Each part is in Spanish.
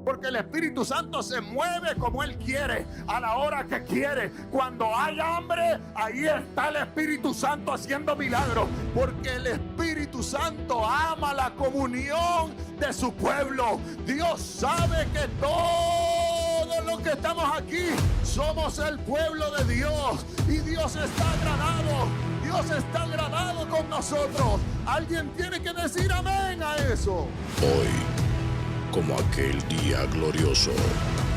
Porque el Espíritu Santo se mueve como Él quiere, a la hora que quiere. Cuando hay hambre, ahí está el Espíritu Santo haciendo milagros. Porque el Espíritu Santo ama la comunión de su pueblo. Dios sabe que todos los que estamos aquí somos el pueblo de Dios. Y Dios está agradado. Dios está agradado con nosotros. Alguien tiene que decir amén a eso. Hoy, como aquel día glorioso,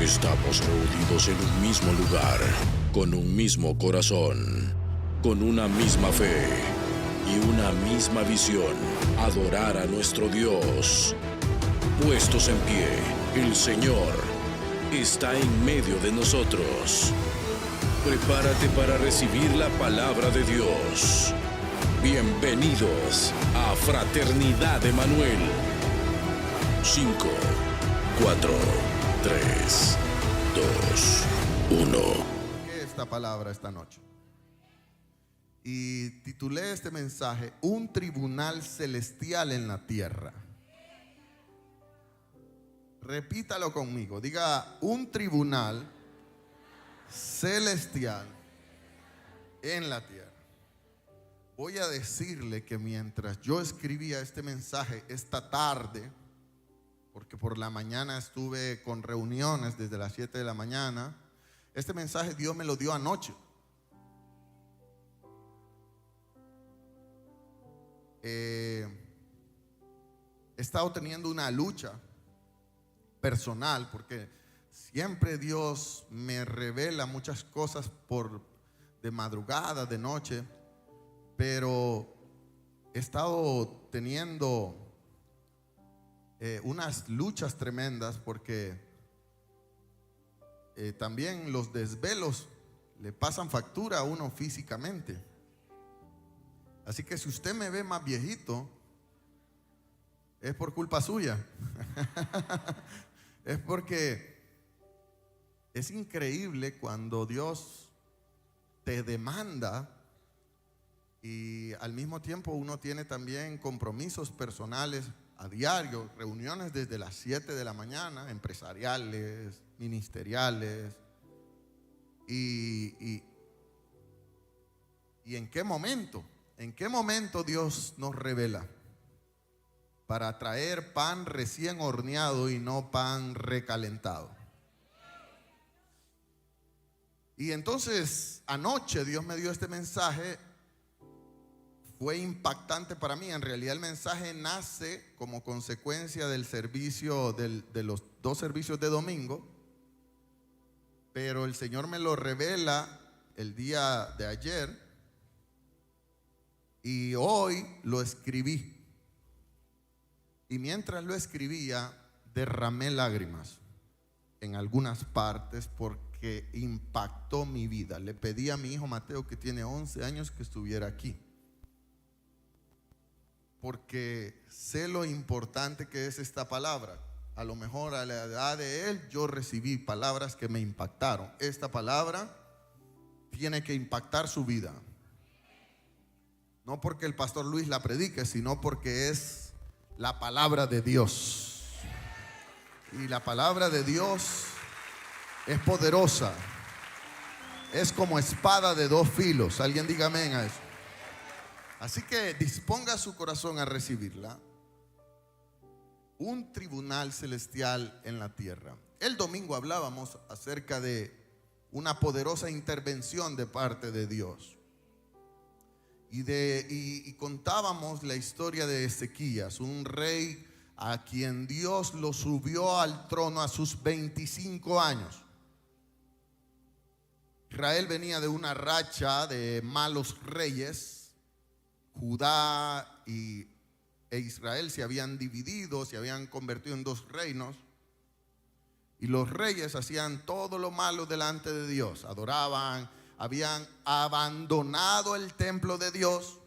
estamos reunidos en un mismo lugar, con un mismo corazón, con una misma fe y una misma visión: adorar a nuestro Dios. Puestos en pie, el Señor está en medio de nosotros. Prepárate para recibir la palabra de Dios. Bienvenidos a Fraternidad Emanuel. 5, 4, 3, 2, 1. Esta palabra esta noche. Y titulé este mensaje: un tribunal celestial en la tierra. Repítalo conmigo. Diga: un tribunal celestial en la tierra. Voy a decirle que mientras yo escribía este mensaje esta tarde, porque por la mañana estuve con reuniones desde las 7 de la mañana, este mensaje Dios me lo dio anoche. He estado teniendo una lucha personal, porque siempre Dios me revela muchas cosas de madrugada, de noche, pero he estado teniendo unas luchas tremendas, porque también los desvelos le pasan factura a uno físicamente. Así que si usted me ve más viejito, es por culpa suya. Es porque es increíble cuando Dios te demanda y al mismo tiempo uno tiene también compromisos personales a diario, reuniones desde las 7 de la mañana, empresariales, ministeriales. ¿Y en qué momento? ¿En qué momento Dios nos revela? Para traer pan recién horneado y no pan recalentado. Y entonces anoche Dios me dio este mensaje. Fue impactante para mí. En realidad el mensaje nace como consecuencia del servicio, de los 2 servicios de domingo, pero el Señor me lo revela el día de ayer y hoy lo escribí. Y mientras lo escribía, derramé lágrimas en algunas partes porque impactó mi vida. Le pedí a mi hijo Mateo, que tiene 11 años, que estuviera aquí, porque sé lo importante que es esta palabra. A lo mejor a la edad de él yo recibí palabras que me impactaron. Esta palabra tiene que impactar su vida. No porque el pastor Luis la predique, sino porque es la palabra de Dios. Y la palabra de Dios es poderosa. Es como espada de 2 filos. Alguien diga amén a eso. Así que disponga su corazón a recibirla. Un tribunal celestial en la tierra. El domingo hablábamos acerca de una poderosa intervención de parte de Dios. Y contábamos la historia de Ezequías, un rey a quien Dios lo subió al trono a sus 25 años. Israel venía de una racha de malos reyes. Judá e Israel se habían dividido, se habían convertido en 2 reinos. Y los reyes hacían todo lo malo delante de Dios. Adoraban, habían abandonado el templo de Dios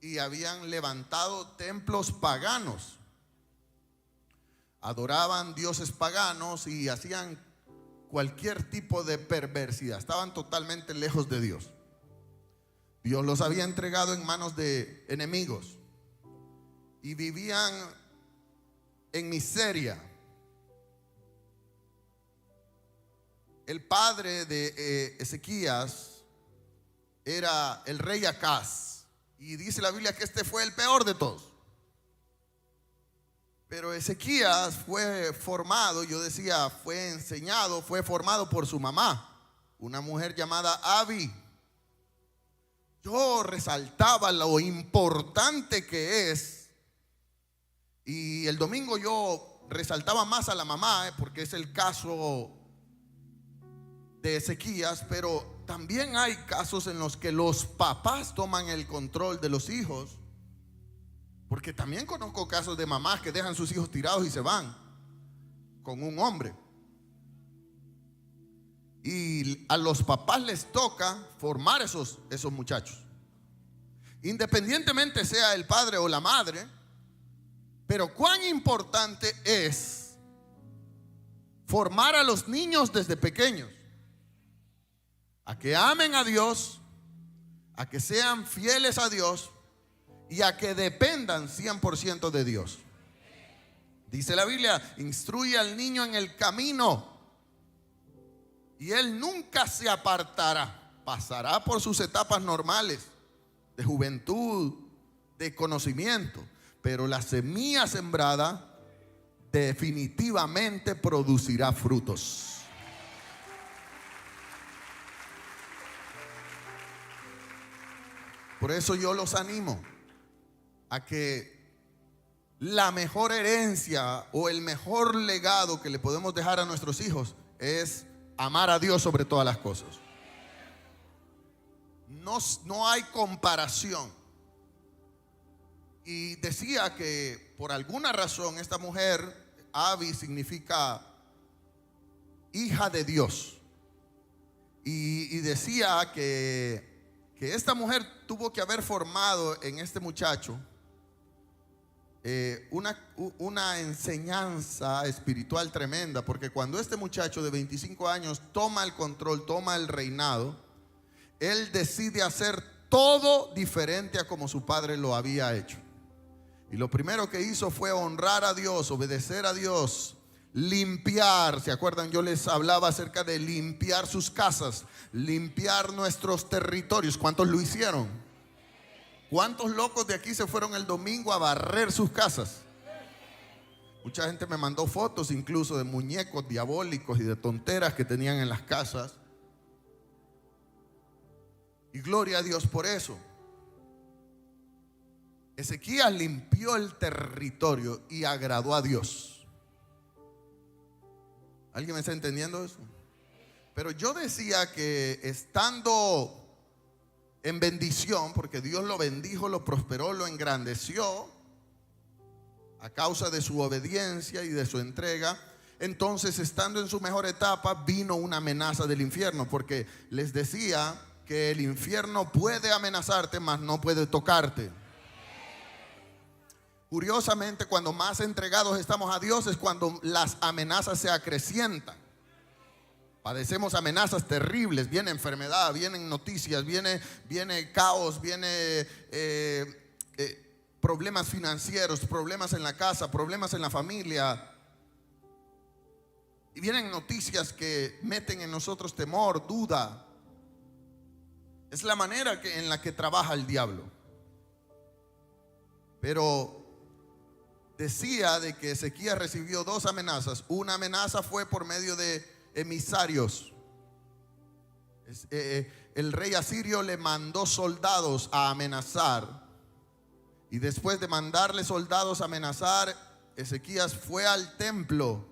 y habían levantado templos paganos. Adoraban dioses paganos y hacían cualquier tipo de perversidad. Estaban totalmente lejos de Dios. Dios los había entregado en manos de enemigos y vivían en miseria. el padre de Ezequías era el rey Acaz. Y dice la Biblia que este fue el peor de todos. Pero Ezequías fue formado, yo decía, fue enseñado, fue formado por su mamá, una mujer llamada Abi. Yo resaltaba lo importante que es. Y el domingo yo resaltaba más a la mamá, porque es el caso de Ezequías, pero también hay casos en los que los papás toman el control de los hijos, porque también conozco casos de mamás que dejan sus hijos tirados y se van con un hombre. Y a los papás les toca formar esos muchachos, independientemente sea el padre o la madre. Pero cuán importante es formar a los niños desde pequeños a que amen a Dios, a que sean fieles a Dios y a que dependan 100% de Dios. Dice la Biblia, instruye al niño en el camino y él nunca se apartará. Pasará por sus etapas normales de juventud, de conocimiento, pero la semilla sembrada definitivamente producirá frutos. Por eso yo los animo a que la mejor herencia o el mejor legado que le podemos dejar a nuestros hijos es amar a Dios sobre todas las cosas. No hay comparación. Y decía que por alguna razón esta mujer, Abi, significa hija de Dios. Y decía que esta mujer tuvo que haber formado en este muchacho una enseñanza espiritual tremenda, porque cuando este muchacho de 25 años toma el control, toma el reinado, él decide hacer todo diferente a como su padre lo había hecho. Y lo primero que hizo fue honrar a Dios, obedecer a Dios, limpiar. ¿Se acuerdan? Yo les hablaba acerca de limpiar sus casas, limpiar nuestros territorios. ¿Cuántos lo hicieron? ¿Cuántos locos de aquí se fueron el domingo a barrer sus casas? Mucha gente me mandó fotos incluso de muñecos diabólicos y de tonteras que tenían en las casas. Y gloria a Dios por eso. Ezequías limpió el territorio y agradó a Dios. ¿Alguien me está entendiendo eso? Pero yo decía que estando en bendición, porque Dios lo bendijo, lo prosperó, lo engrandeció a causa de su obediencia y de su entrega, entonces estando en su mejor etapa vino una amenaza del infierno, porque les decía que el infierno puede amenazarte, mas no puede tocarte. Curiosamente, cuando más entregados estamos a Dios es cuando las amenazas se acrecientan. Padecemos amenazas terribles, viene enfermedad, vienen noticias, viene caos, viene problemas financieros, problemas en la casa, problemas en la familia. Y vienen noticias que meten en nosotros temor, duda. Es la manera en la que trabaja el diablo. Pero decía de que Ezequías recibió dos amenazas. Una amenaza fue por medio de emisarios. El rey asirio le mandó soldados a amenazar. Y después de mandarle soldados a amenazar, Ezequías fue al templo.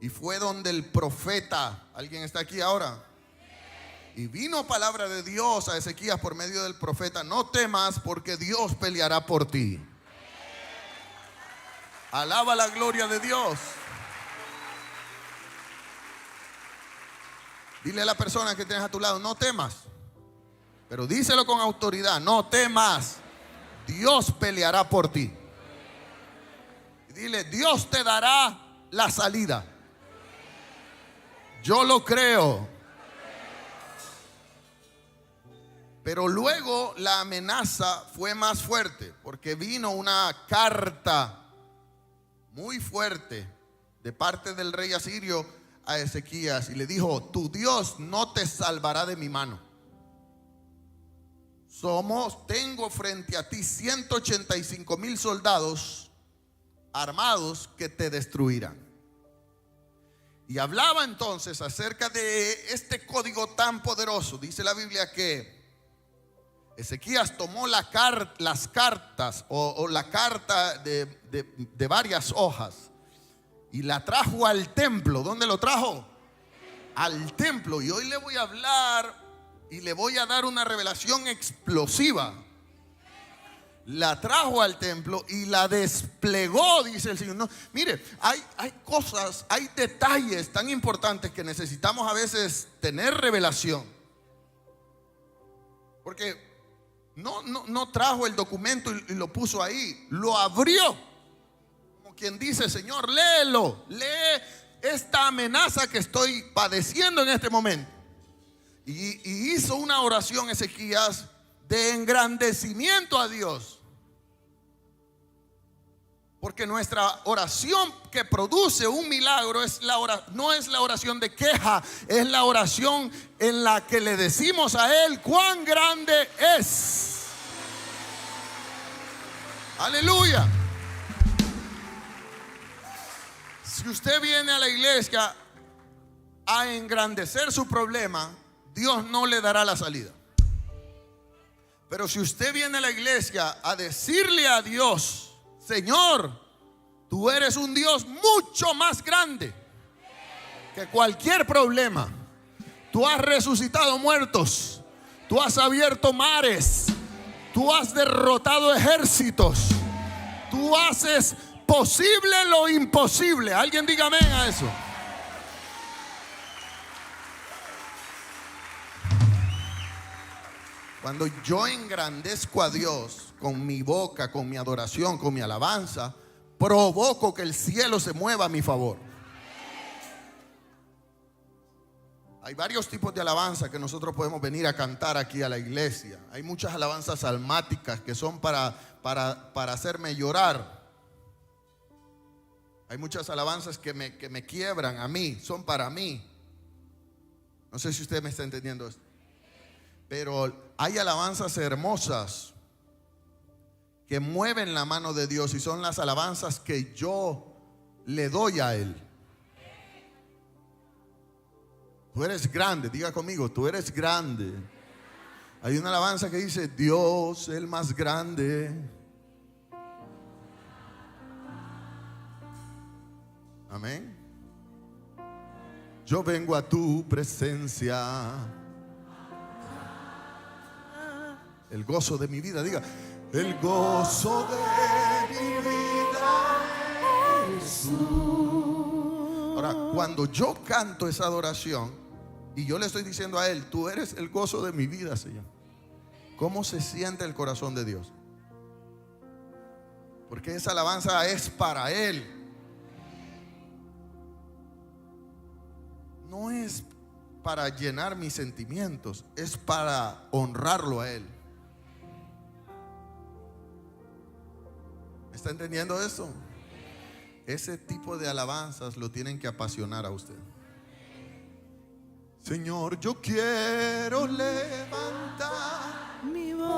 Y fue donde el profeta, ¿alguien está aquí ahora? Y vino palabra de Dios a Ezequías por medio del profeta: no temas, porque Dios peleará por ti. Alaba la gloria de Dios. Dile a la persona que tienes a tu lado: no temas. Pero díselo con autoridad: no temas, Dios peleará por ti. Y dile: Dios te dará la salida. Yo lo creo. Pero luego la amenaza fue más fuerte, porque vino una carta muy fuerte de parte del rey asirio a Ezequías y le dijo: tu Dios no te salvará de mi mano. Tengo frente a ti 185,000 soldados armados que te destruirán. Y hablaba entonces acerca de este código tan poderoso. Dice la Biblia que Ezequías tomó las cartas o la carta de varias hojas y la trajo al templo. ¿Dónde lo trajo? Al templo. Y hoy le voy a hablar y le voy a dar una revelación explosiva. La trajo al templo y la desplegó, dice el Señor. No, mire, hay cosas, hay detalles tan importantes que necesitamos a veces tener revelación. Porque no trajo el documento y lo puso ahí, lo abrió. Como quien dice: Señor, léelo, lee esta amenaza que estoy padeciendo en este momento. Y hizo una oración Ezequías de engrandecimiento a Dios. Porque nuestra oración que produce un milagro no es la oración de queja, es la oración en la que le decimos a Él cuán grande es. Aleluya. Si usted viene a la iglesia a engrandecer su problema, Dios no le dará la salida. Pero si usted viene a la iglesia a decirle a Dios: Señor, tú eres un Dios mucho más grande que cualquier problema. Tú has resucitado muertos, tú has abierto mares, tú has derrotado ejércitos, tú haces posible lo imposible. Alguien diga amén a eso. Cuando yo engrandezco a Dios con mi boca, con mi adoración, con mi alabanza, provoco que el cielo se mueva a mi favor. Hay varios tipos de alabanza que nosotros podemos venir a cantar aquí a la iglesia. Hay muchas alabanzas almáticas que son para hacerme llorar. Hay muchas alabanzas que me quiebran a mí, son para mí. No sé si usted me está entendiendo esto. Pero hay alabanzas hermosas que mueven la mano de Dios y son las alabanzas que yo le doy a Él. Tú eres grande, diga conmigo: tú eres grande. Hay una alabanza que dice: Dios el más grande. Amén. Yo vengo a tu presencia. El gozo de mi vida, diga: el gozo de mi vida, Jesús. Ahora, cuando yo canto esa adoración y yo le estoy diciendo a Él: tú eres el gozo de mi vida, Señor, ¿cómo se siente el corazón de Dios? Porque esa alabanza es para Él. No es para llenar mis sentimientos, es para honrarlo a Él. ¿Está entendiendo eso? Ese tipo de alabanzas lo tienen que apasionar a usted. Señor, yo quiero levantar mi voz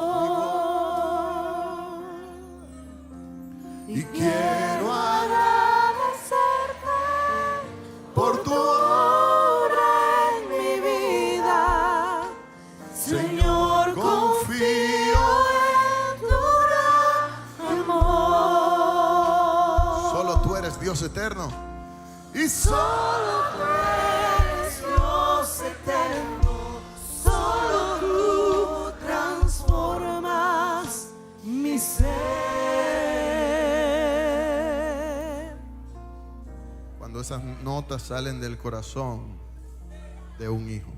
y quiero agradecerte por tu obra en mi vida. Señor, confío en tu gran amor. Solo tú eres Dios eterno y Solo tú eres Dios eterno. Solo tú transformas mi ser. cuando esas notas salen del corazón de un hijo.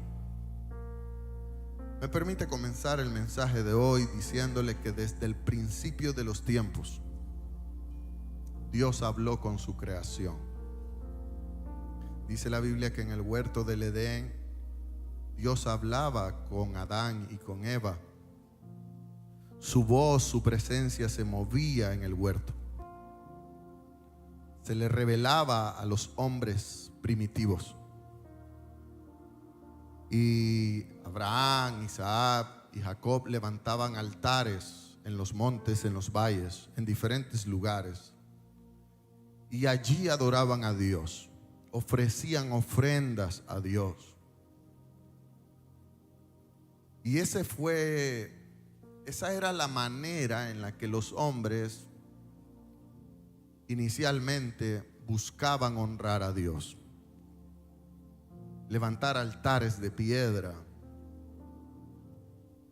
Me permite comenzar el mensaje de hoy diciéndole que desde el principio de los tiempos Dios habló con su creación. Dice la Biblia que en el huerto del Edén Dios hablaba con Adán y con Eva. Su voz, su presencia se movía en el huerto. Se le revelaba a los hombres primitivos. Y Abraham, Isaac y Jacob levantaban altares en los montes, en los valles, en diferentes lugares. Y allí adoraban a Dios, ofrecían ofrendas a Dios. Y esa era la manera en la que los hombres inicialmente buscaban honrar a Dios. Levantar altares de piedra,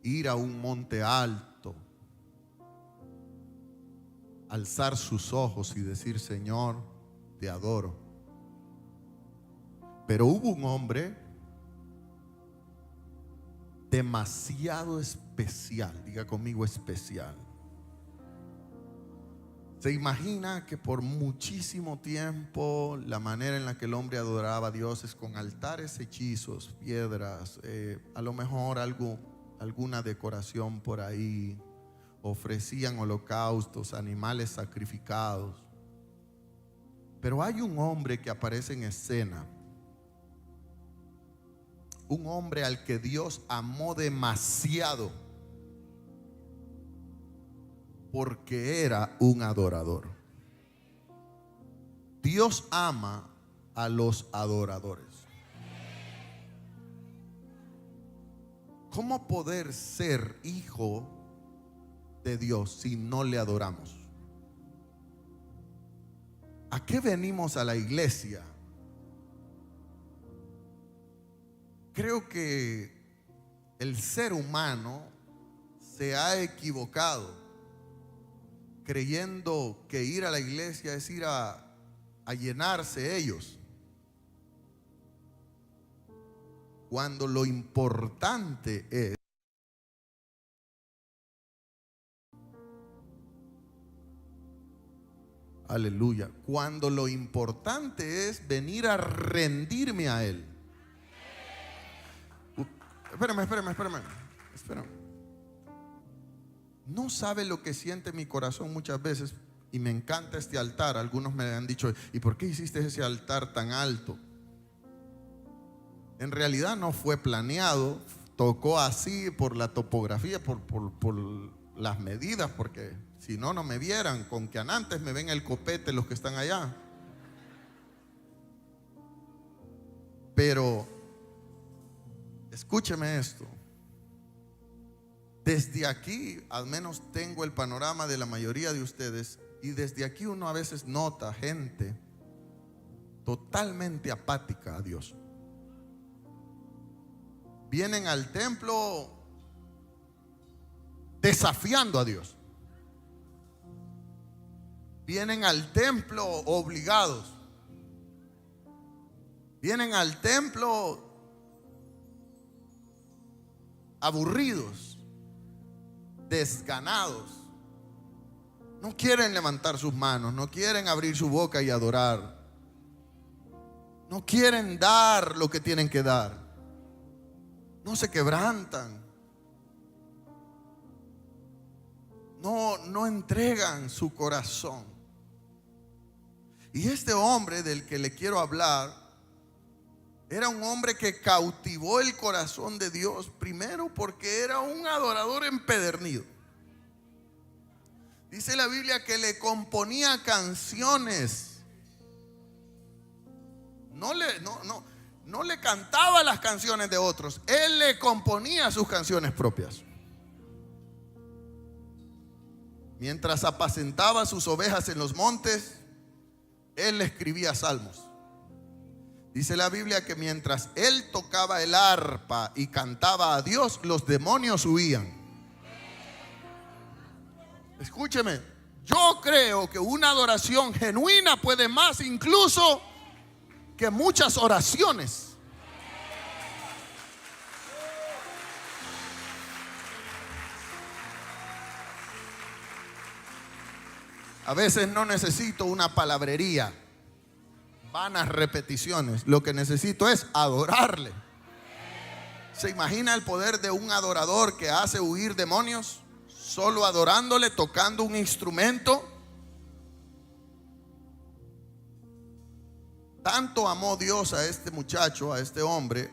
ir a un monte alto, alzar sus ojos y decir: Señor, te adoro. Pero hubo un hombre demasiado especial, diga conmigo especial. Se imagina que por muchísimo tiempo la manera en la que el hombre adoraba a Dios es con altares hechizos, piedras, a lo mejor alguna decoración por ahí. Ofrecían holocaustos, animales sacrificados. Pero hay un hombre que aparece en escena, un hombre al que Dios amó demasiado, porque era un adorador. Dios ama a los adoradores. ¿Cómo poder ser hijo de Dios si no le adoramos? ¿A qué venimos a la iglesia? Creo que el ser humano se ha equivocado creyendo que ir a la iglesia es ir a llenarse ellos, cuando lo importante es aleluya, cuando lo importante es venir a rendirme a Él. Espérame. No sabe lo que siente mi corazón muchas veces, y me encanta este altar. Algunos me han dicho: ¿y por qué hiciste ese altar tan alto? En realidad no fue planeado, tocó así por la topografía, por las medidas, porque si no, no me vieran. Con que antes me ven el copete los que están allá. Pero escúcheme esto. Desde aquí al menos tengo el panorama de la mayoría de ustedes, y desde aquí uno a veces nota gente totalmente apática a Dios. Vienen al templo desafiando a Dios. Vienen al templo obligados. Vienen al templo aburridos, desganados. No quieren levantar sus manos, no quieren abrir su boca y adorar. No quieren dar lo que tienen que dar. No se quebrantan. No entregan su corazón. Y este hombre del que le quiero hablar era un hombre que cautivó el corazón de Dios, primero porque era un adorador empedernido. Dice la Biblia que le componía canciones. No le cantaba las canciones de otros, él le componía sus canciones propias. Mientras apacentaba sus ovejas en los montes, él le escribía salmos. Dice la Biblia que mientras él tocaba el arpa y cantaba a Dios, los demonios huían. Escúcheme, yo creo que una adoración genuina puede más incluso que muchas oraciones. A veces no necesito una palabrería, vanas repeticiones. Lo que necesito es adorarle. ¿Se imagina el poder de un adorador que hace huir demonios? Solo adorándole, tocando un instrumento. Tanto amó Dios a este muchacho, a este hombre,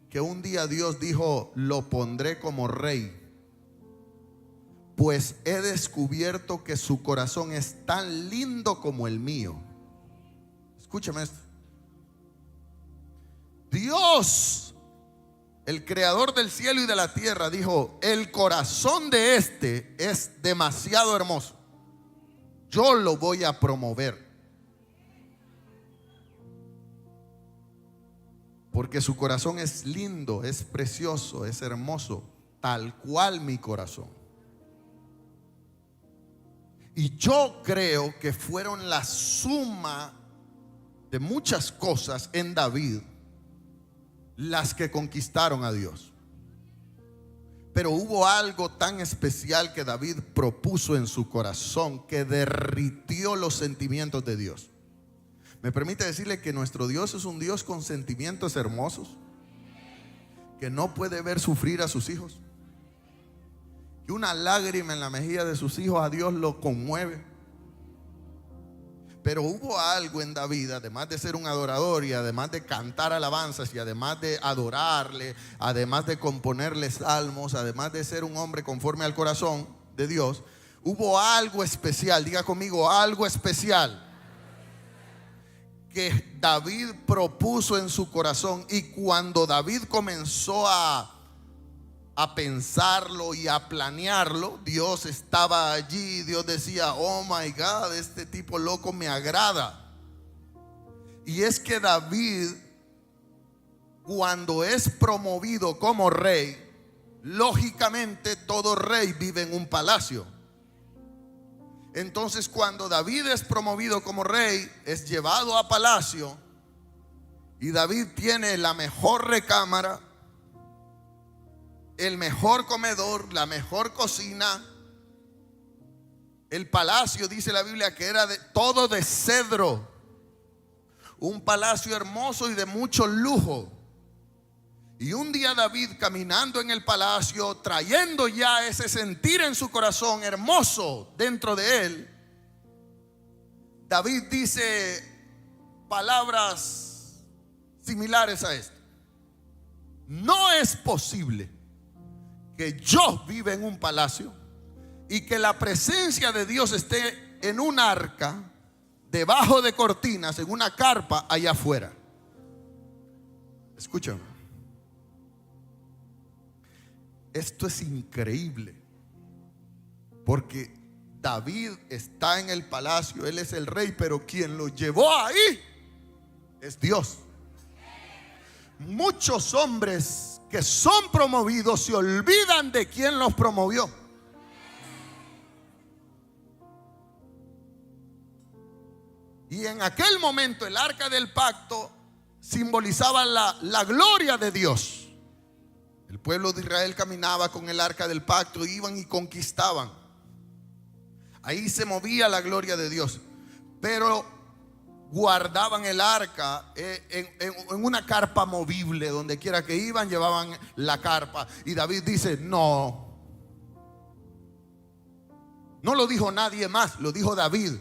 que un día Dios dijo: lo pondré como rey, pues he descubierto que su corazón es tan lindo como el mío. Escúchame esto. Dios, el creador del cielo y de la tierra, dijo: el corazón de este es demasiado hermoso, yo lo voy a promover, porque su corazón es lindo, es precioso, es hermoso, tal cual mi corazón. Y yo creo que fueron la suma de muchas cosas en David las que conquistaron a Dios. Pero hubo algo tan especial que David propuso en su corazón que derritió los sentimientos de Dios. Me permite decirle que nuestro Dios es un Dios con sentimientos hermosos, que no puede ver sufrir a sus hijos, que una lágrima en la mejilla de sus hijos a Dios lo conmueve. Pero hubo algo en David, además de ser un adorador y además de cantar alabanzas y además de adorarle, además de componerle salmos, además de ser un hombre conforme al corazón de Dios, hubo algo especial, diga conmigo, algo especial que David propuso en su corazón. Y cuando David comenzó a pensarlo y a planearlo, Dios estaba allí. Dios decía: oh my God, este tipo loco me agrada. Y es que David, cuando es promovido como rey, lógicamente todo rey vive en un palacio. Entonces, cuando David es promovido como rey, es llevado a palacio, y David tiene la mejor recámara, el mejor comedor, la mejor cocina. El palacio, dice la Biblia, que era todo de cedro, un palacio hermoso y de mucho lujo. Y un día David, caminando en el palacio, trayendo ya ese sentir en su corazón hermoso dentro de él, David dice palabras similares a esto: no es posible que yo viva en un palacio y que la presencia de Dios esté en un arca, debajo de cortinas, en una carpa allá afuera. Escúchame. Esto es increíble, porque David está en el palacio, él es el rey, pero quien lo llevó ahí es Dios. Muchos hombres que son promovidos se olvidan de quién los promovió. Y en aquel momento el arca del pacto simbolizaba la gloria de Dios. El pueblo de Israel caminaba con el arca del pacto, iban y conquistaban. Ahí se movía la gloria de Dios, pero guardaban el arca en una carpa movible. Donde quiera que iban, llevaban la carpa. Y David dice: no lo dijo nadie más, lo dijo David.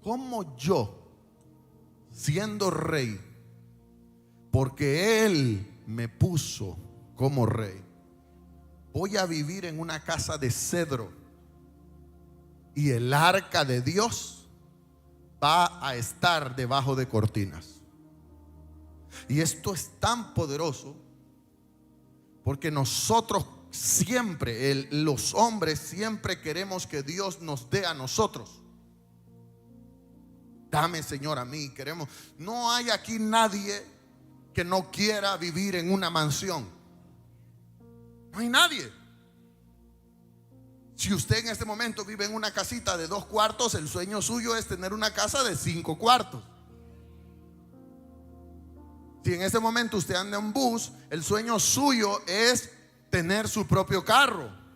¿Cómo yo, siendo rey, porque él me puso como rey, voy a vivir en una casa de cedro y el arca de Dios va a estar debajo de cortinas? Y esto es tan poderoso porque nosotros siempre, los hombres siempre queremos que Dios nos dé a nosotros. Dame, Señor, a mí. Queremos. No hay aquí nadie que no quiera vivir en una mansión. No hay nadie. Si usted en este momento vive en una casita de 2 cuartos, el sueño suyo es tener una casa de 5 cuartos. Si en este momento usted anda en bus, el sueño suyo es tener su propio carro.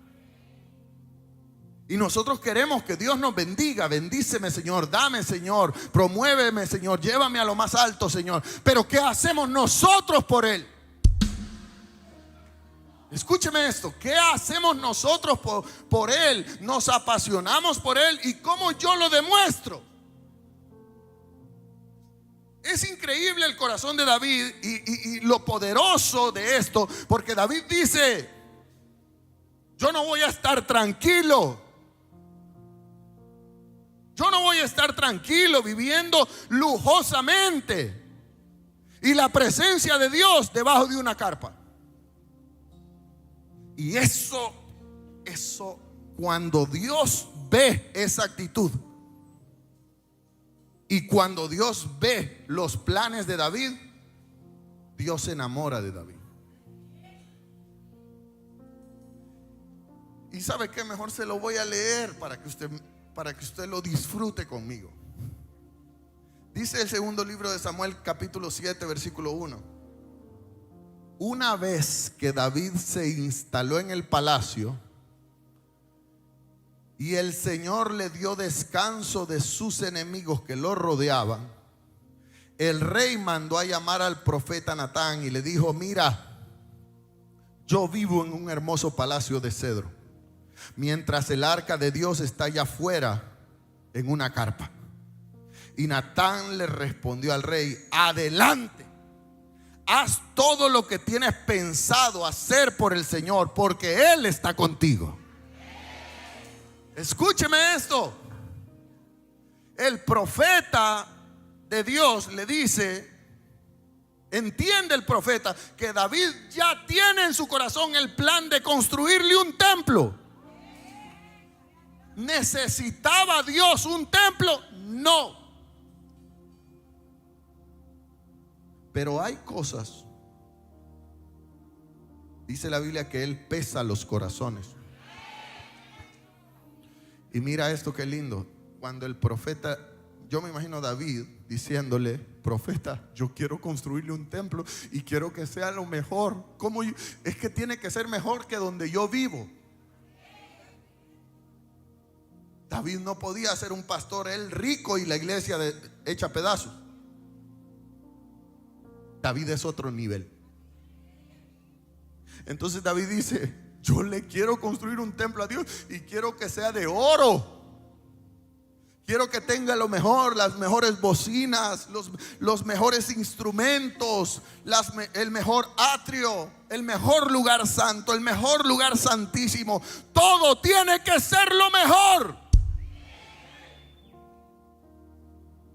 Y nosotros queremos que Dios nos bendiga. Bendíceme, Señor, dame, Señor, promuéveme, Señor, llévame a lo más alto, Señor. Pero ¿qué hacemos nosotros por Él? Escúcheme esto: ¿qué hacemos nosotros por Él? Nos apasionamos por Él. ¿Y cómo yo lo demuestro? Es increíble el corazón de David y lo poderoso de esto, porque David dice: yo no voy a estar tranquilo. Yo no voy a estar tranquilo viviendo lujosamente y la presencia de Dios debajo de una carpa. Y eso, cuando Dios ve esa actitud y cuando Dios ve los planes de David, Dios se enamora de David. Y ¿sabe qué? Mejor se lo voy a leer para que usted lo disfrute conmigo. Dice el segundo libro de Samuel, capítulo 7, versículo 1. Una vez que David se instaló en el palacio y el Señor le dio descanso de sus enemigos que lo rodeaban, el rey mandó a llamar al profeta Natán y le dijo: mira, yo vivo en un hermoso palacio de cedro, mientras el arca de Dios está allá afuera en una carpa. Y Natán le respondió al rey: adelante, haz todo lo que tienes pensado hacer por el Señor, porque Él está contigo. Escúcheme esto. El profeta de Dios le dice, entiende el profeta, que David ya tiene en su corazón el plan de construirle un templo. ¿Necesitaba Dios un templo? No. Pero hay cosas, dice la Biblia, que Él pesa los corazones. Y mira esto, qué lindo. Cuando el profeta, yo me imagino a David diciéndole: profeta, yo quiero construirle un templo y quiero que sea lo mejor. ¿Cómo es que tiene que ser mejor que donde yo vivo? David no podía ser un pastor, él rico y la iglesia hecha pedazos. David es otro nivel. Entonces David dice: yo le quiero construir un templo a Dios y quiero que sea de oro. Quiero que tenga lo mejor, las mejores bocinas, los mejores instrumentos, el mejor atrio, el mejor lugar santo, el mejor lugar santísimo. Todo tiene que ser lo mejor.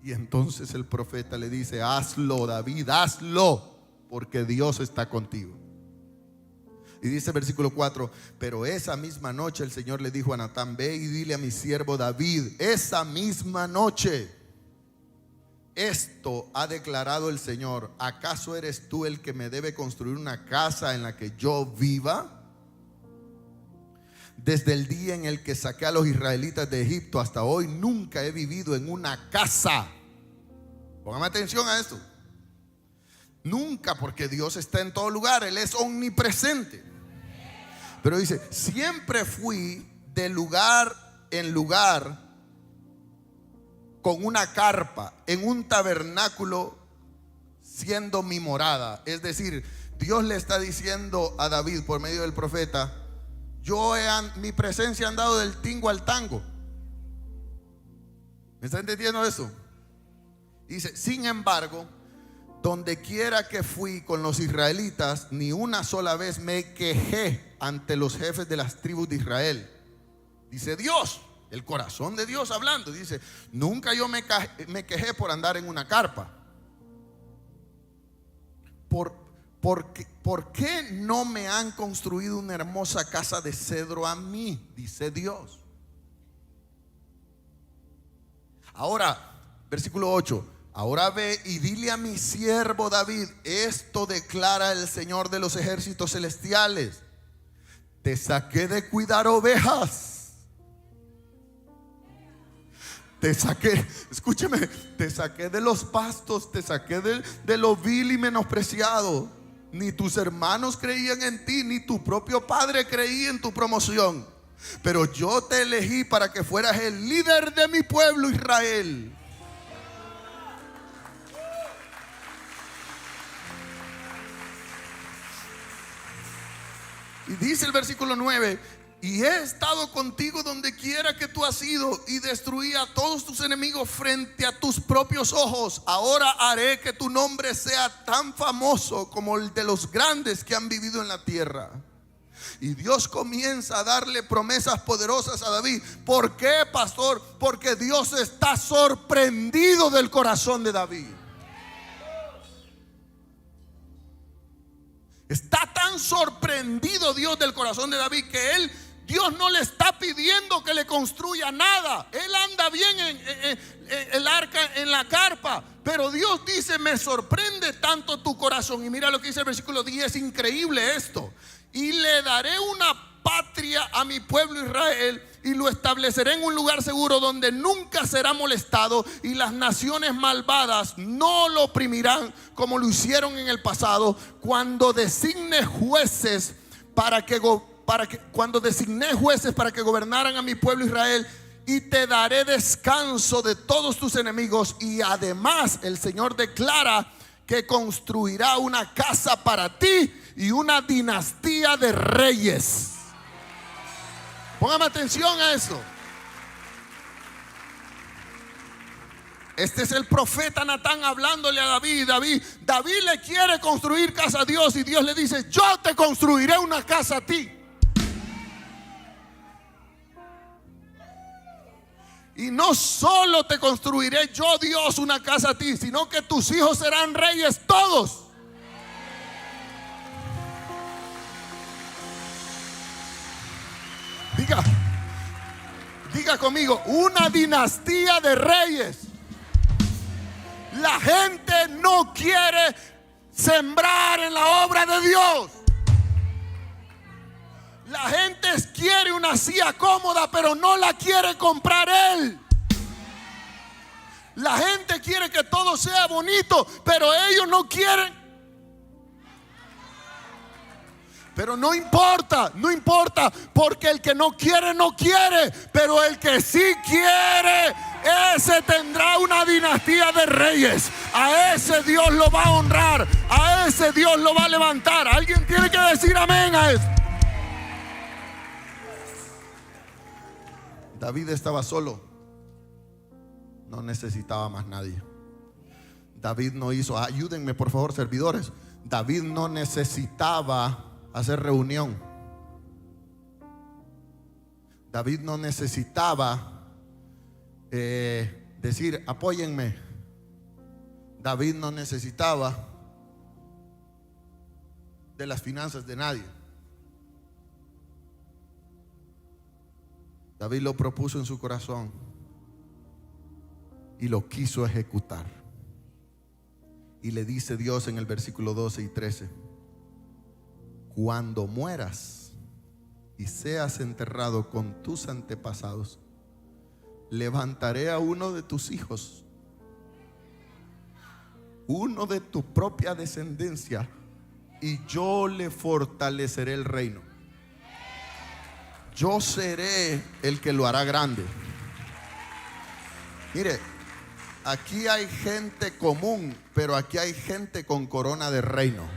Y entonces el profeta le dice: hazlo, David, hazlo, porque Dios está contigo. Y dice versículo 4: pero esa misma noche el Señor le dijo a Natán: ve y dile a mi siervo David, esa misma noche, esto ha declarado el Señor: ¿acaso eres tú el que me debe construir una casa en la que yo viva? Desde el día en el que saqué a los israelitas de Egipto hasta hoy, nunca he vivido en una casa. Póngame atención a esto. Nunca, porque Dios está en todo lugar, Él es omnipresente. Pero dice: siempre fui de lugar en lugar con una carpa, en un tabernáculo, siendo mi morada. Es decir, Dios le está diciendo a David por medio del profeta: mi presencia ha andado del tingo al tango. ¿Me está entendiendo eso? Dice: sin embargo, donde quiera que fui con los israelitas, ni una sola vez me quejé ante los jefes de las tribus de Israel. Dice Dios, el corazón de Dios hablando. Dice: nunca yo me quejé por andar en una carpa. ¿Por qué no me han construido una hermosa casa de cedro a mí? Dice Dios. Ahora, versículo 8: ahora ve y dile a mi siervo David, esto declara el Señor de los ejércitos celestiales: te saqué de cuidar ovejas, te saqué, escúcheme, te saqué de los pastos, te saqué de lo vil y menospreciado. Ni tus hermanos creían en ti, ni tu propio padre creía en tu promoción, pero yo te elegí para que fueras el líder de mi pueblo Israel. Y dice el versículo 9: Y he estado contigo donde quiera que tú has ido, y destruí a todos tus enemigos frente a tus propios ojos. Ahora haré que tu nombre sea tan famoso como el de los grandes que han vivido en la tierra. Y Dios comienza a darle promesas poderosas a David. ¿Por qué, pastor? Porque Dios está sorprendido del corazón de David. Está tan sorprendido Dios del corazón de David que Dios no le está pidiendo que le construya nada. Él anda bien en el arca, en la carpa, pero Dios dice: me sorprende tanto tu corazón. Y mira lo que dice el versículo 10, increíble esto: y le daré una patria a mi pueblo Israel, y lo estableceré en un lugar seguro donde nunca será molestado, y las naciones malvadas no lo oprimirán como lo hicieron en el pasado, cuando designé jueces para que gobernaran a mi pueblo Israel. Y te daré descanso de todos tus enemigos. Y además el Señor declara que construirá una casa para ti y una dinastía de reyes. Póngame atención a eso. Este es el profeta Natán hablándole a David. David le quiere construir casa a Dios, y Dios le dice: yo te construiré una casa a ti. Y no solo te construiré yo, Dios, una casa a ti, sino que tus hijos serán reyes todos. Diga conmigo: una dinastía de reyes. La gente no quiere sembrar en la obra de Dios. La gente quiere una silla cómoda, pero no la quiere comprar Él. La gente quiere que todo sea bonito, pero ellos no quieren. Pero no importa, porque el que no quiere, no quiere. Pero el que sí quiere, ese tendrá una dinastía de reyes. A ese Dios lo va a honrar, a ese Dios lo va a levantar. Alguien tiene que decir amén a eso. David estaba solo, no necesitaba más nadie. David no hizo, ayúdenme por favor, servidores. David no necesitaba hacer reunión. David no necesitaba decir: apóyenme. David no necesitaba de las finanzas de nadie. David lo propuso en su corazón y lo quiso ejecutar. Y le dice Dios en el versículo 12 y 13: cuando mueras y seas enterrado con tus antepasados, levantaré a uno de tus hijos, uno de tu propia descendencia, y yo le fortaleceré el reino. Yo seré el que lo hará grande. Mire, aquí hay gente común, pero aquí hay gente con corona de reino.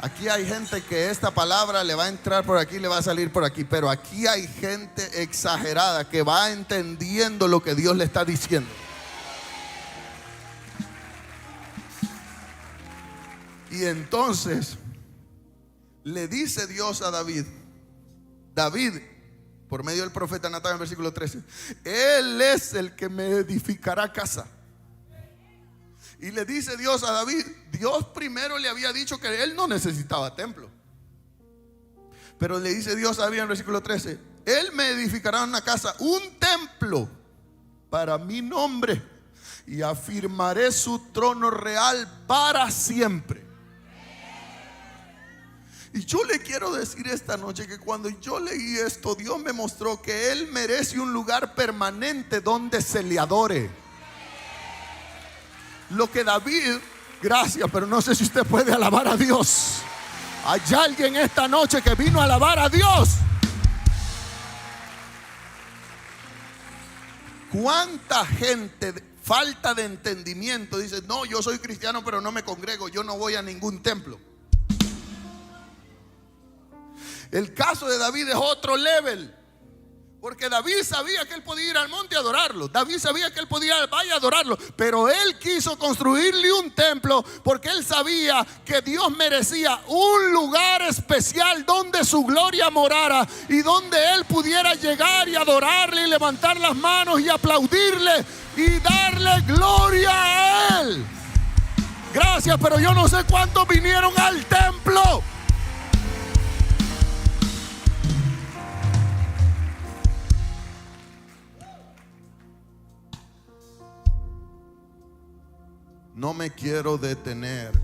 Aquí hay gente que esta palabra le va a entrar por aquí, le va a salir por aquí, pero aquí hay gente exagerada que va entendiendo lo que Dios le está diciendo. Y entonces le dice Dios a David, por medio del profeta Natán, en versículo 13: Él es el que me edificará casa. Y le dice Dios a David, Dios primero le había dicho que él no necesitaba templo, pero le dice Dios a David en el versículo 13: Él me edificará una casa, un templo para mi nombre, y afirmaré su trono real para siempre. Y yo le quiero decir esta noche que cuando yo leí esto, Dios me mostró que Él merece un lugar permanente donde se le adore. Lo que David, gracias, pero no sé si usted puede alabar a Dios. Hay alguien esta noche que vino a alabar a Dios. ¿Cuánta gente, falta de entendimiento, dice: no, yo soy cristiano pero no me congrego, yo no voy a ningún templo? El caso de David es otro level. Porque David sabía que él podía ir al monte a adorarlo. David sabía que él podía ir al valle a adorarlo. Pero él quiso construirle un templo porque él sabía que Dios merecía un lugar especial donde su gloria morara y donde él pudiera llegar y adorarle y levantar las manos y aplaudirle y darle gloria a él. Gracias, pero yo no sé cuántos vinieron al templo. No me quiero detener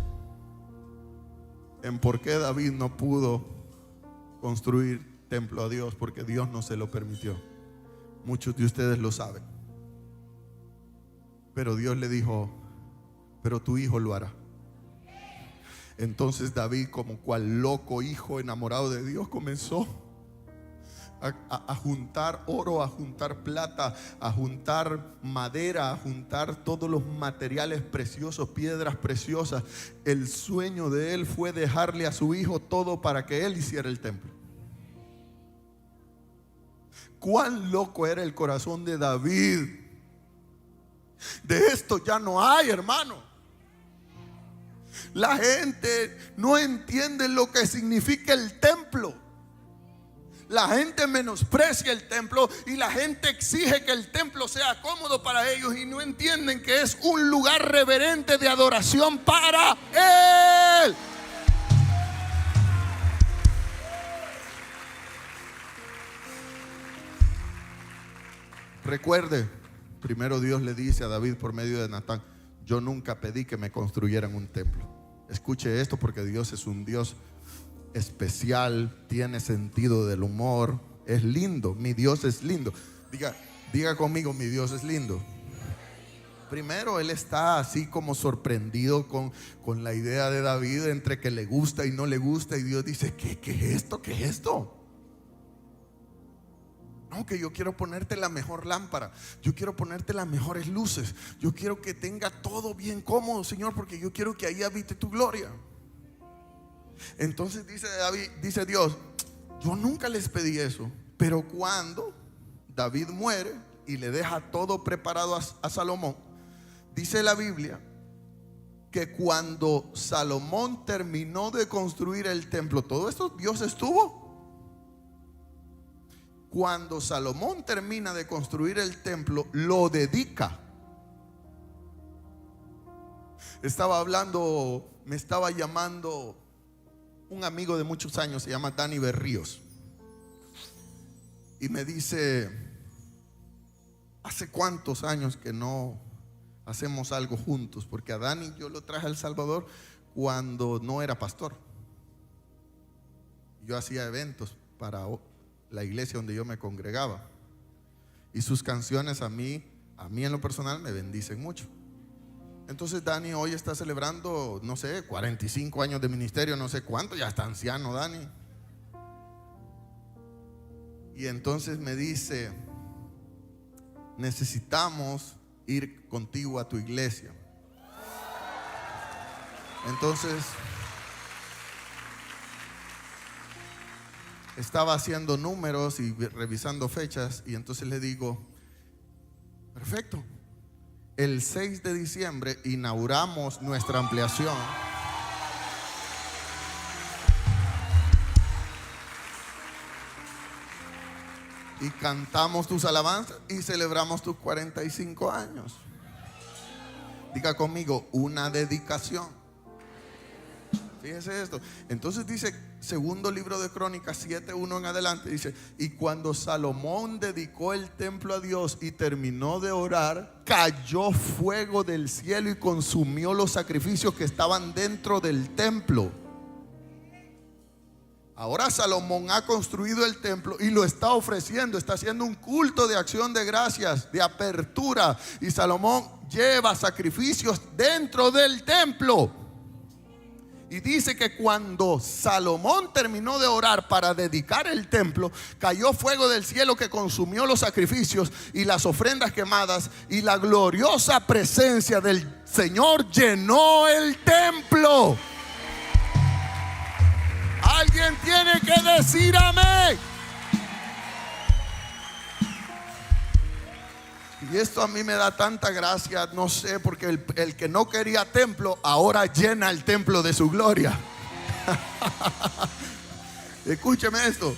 en por qué David no pudo construir templo a Dios, porque Dios no se lo permitió. Muchos de ustedes lo saben. Pero Dios le dijo: pero tu hijo lo hará. Entonces David, como cual loco hijo enamorado de Dios, comenzó a juntar oro, a juntar plata, a juntar madera, a juntar todos los materiales preciosos, piedras preciosas. El sueño de él fue dejarle a su hijo todo para que él hiciera el templo. Cuán loco era el corazón de David. De esto ya no hay, hermano. La gente no entiende lo que significa el templo. La gente menosprecia el templo y la gente exige que el templo sea cómodo para ellos y no entienden que es un lugar reverente de adoración para Él. Recuerde, primero Dios le dice a David por medio de Natán: yo nunca pedí que me construyeran un templo. Escuche esto, porque Dios es un Dios especial, tiene sentido del humor, es lindo. Mi Dios es lindo. Diga conmigo: mi Dios es lindo. Primero él está así como sorprendido con la idea de David, entre que le gusta y no le gusta, y Dios dice: ¿qué es esto? ¿Qué es esto? No, que yo quiero ponerte la mejor lámpara, yo quiero ponerte las mejores luces, yo quiero que tenga todo bien cómodo, Señor, porque yo quiero que ahí habite tu gloria. Entonces dice Dios: yo nunca les pedí eso. Pero cuando David muere y le deja todo preparado a Salomón, dice la Biblia que cuando Salomón terminó de construir el templo, todo esto Dios estuvo. Cuando Salomón termina de construir el templo, lo dedica. Me estaba llamando un amigo de muchos años, se llama Dani Berríos, y me dice: ¿hace cuántos años que no hacemos algo juntos? Porque a Dani yo lo traje a El Salvador cuando no era pastor. Yo hacía eventos para la iglesia donde yo me congregaba, y sus canciones a mí en lo personal me bendicen mucho. Entonces Dani hoy está celebrando, no sé, 45 años de ministerio, no sé cuánto, ya está anciano Dani. Y entonces me dice: necesitamos ir contigo a tu iglesia. Entonces estaba haciendo números y revisando fechas, y entonces le digo: perfecto, el 6 de diciembre inauguramos nuestra ampliación. Y cantamos tus alabanzas y celebramos tus 45 años. Diga conmigo: una dedicación. Fíjese esto. Entonces dice, segundo libro de Crónicas 7:1 en adelante, dice: y cuando Salomón dedicó el templo a Dios y terminó de orar, cayó fuego del cielo y consumió los sacrificios que estaban dentro del templo. Ahora Salomón ha construido el templo y lo está ofreciendo, está haciendo un culto de acción de gracias, de apertura, y Salomón lleva sacrificios dentro del templo. Y dice que cuando Salomón terminó de orar para dedicar el templo, cayó fuego del cielo que consumió los sacrificios y las ofrendas quemadas, y la gloriosa presencia del Señor llenó el templo. Alguien tiene que decir amén. Y esto a mí me da tanta gracia, no sé, porque el que no quería templo ahora llena el templo de su gloria. Escúcheme esto.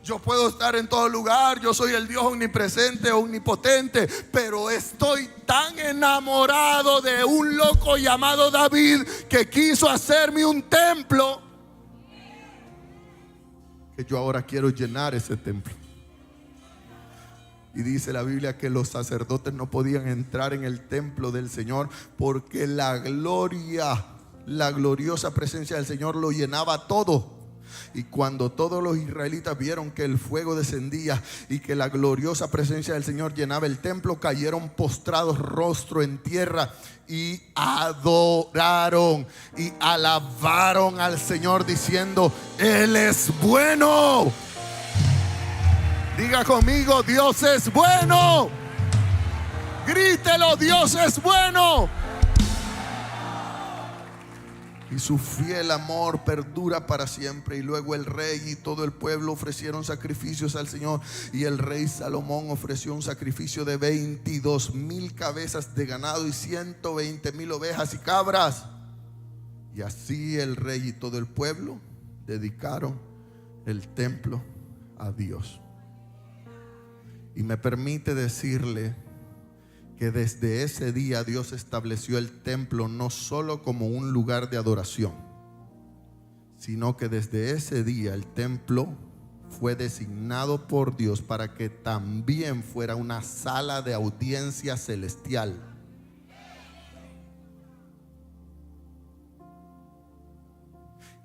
Yo puedo estar en todo lugar, yo soy el Dios omnipresente, omnipotente, pero estoy tan enamorado de un loco llamado David que quiso hacerme un templo, que yo ahora quiero llenar ese templo. Y dice la Biblia que los sacerdotes no podían entrar en el templo del Señor porque la gloria, la gloriosa presencia del Señor lo llenaba todo. Y cuando todos los israelitas vieron que el fuego descendía y que la gloriosa presencia del Señor llenaba el templo, cayeron postrados rostro en tierra y adoraron y alabaron al Señor diciendo: Él es bueno. Diga conmigo: Dios es bueno. Grítelo: Dios es bueno. Y su fiel amor perdura para siempre. Y luego el rey y todo el pueblo ofrecieron sacrificios al Señor. Y el rey Salomón ofreció un sacrificio de 22,000 cabezas de ganado y 120,000 ovejas y cabras. Y así el rey y todo el pueblo dedicaron el templo a Dios. Y me permite decirle que desde ese día Dios estableció el templo no solo como un lugar de adoración, sino que desde ese día el templo fue designado por Dios para que también fuera una sala de audiencia celestial.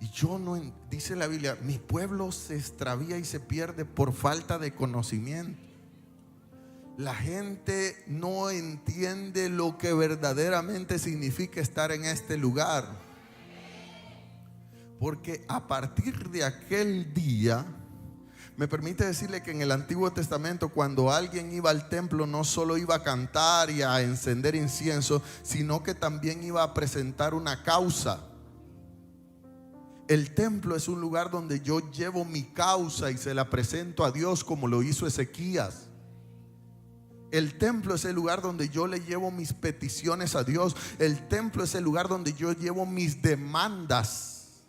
Y yo no, dice la Biblia, mi pueblo se extravía y se pierde por falta de conocimiento. La gente no entiende lo que verdaderamente significa estar en este lugar. Porque a partir de aquel día, me permite decirle que en el Antiguo Testamento, cuando alguien iba al templo, no solo iba a cantar y a encender incienso, sino que también iba a presentar una causa. El templo es un lugar donde yo llevo mi causa y se la presento a Dios, como lo hizo Ezequías. El templo es el lugar donde yo le llevo mis peticiones a Dios. El templo es el lugar donde yo llevo mis demandas.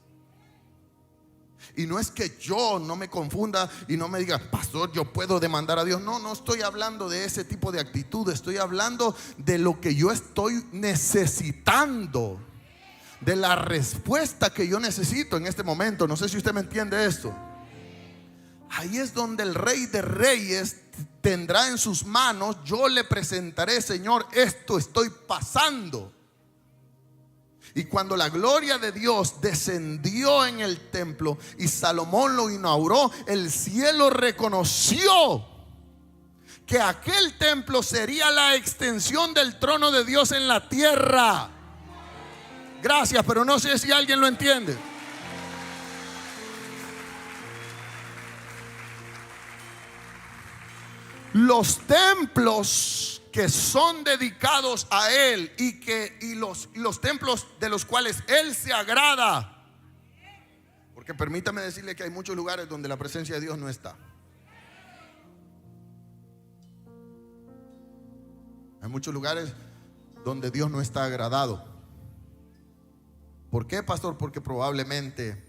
Y no es que yo no me confunda y no me diga: pastor, yo puedo demandar a Dios. No, no estoy hablando de ese tipo de actitud. Estoy hablando de lo que yo estoy necesitando, de la respuesta que yo necesito en este momento. No sé si usted me entiende esto. Ahí es donde el Rey de Reyes tendrá en sus manos: yo le presentaré, Señor, esto estoy pasando. Y cuando la gloria de Dios descendió en el templo y Salomón lo inauguró, el cielo reconoció que aquel templo sería la extensión del trono de Dios en la tierra. Gracias, pero no sé si alguien lo entiende. Los templos que son dedicados a Él y los templos de los cuales Él se agrada, porque permítame decirle que hay muchos lugares donde la presencia de Dios no está. Hay muchos lugares donde Dios no está agradado. ¿Por qué, pastor? Porque probablemente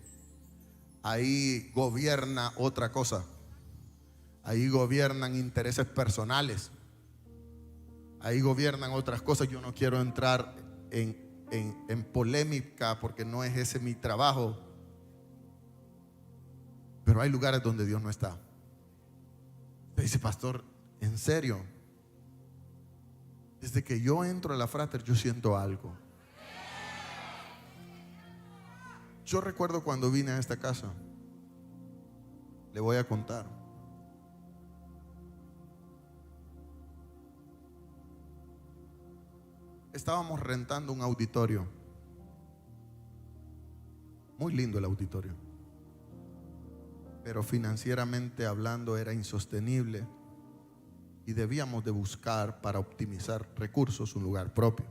ahí gobierna otra cosa. Ahí gobiernan intereses personales. Ahí gobiernan otras cosas. Yo no quiero entrar en polémica porque no es ese mi trabajo. Pero hay lugares donde Dios no está. Usted dice: pastor, ¿en serio? Desde que yo entro a la Frater yo siento algo. Yo recuerdo cuando vine a esta casa. Le voy a contar. Estábamos rentando un auditorio. Muy lindo el auditorio, pero financieramente hablando era insostenible y debíamos de buscar, para optimizar recursos, un lugar propio.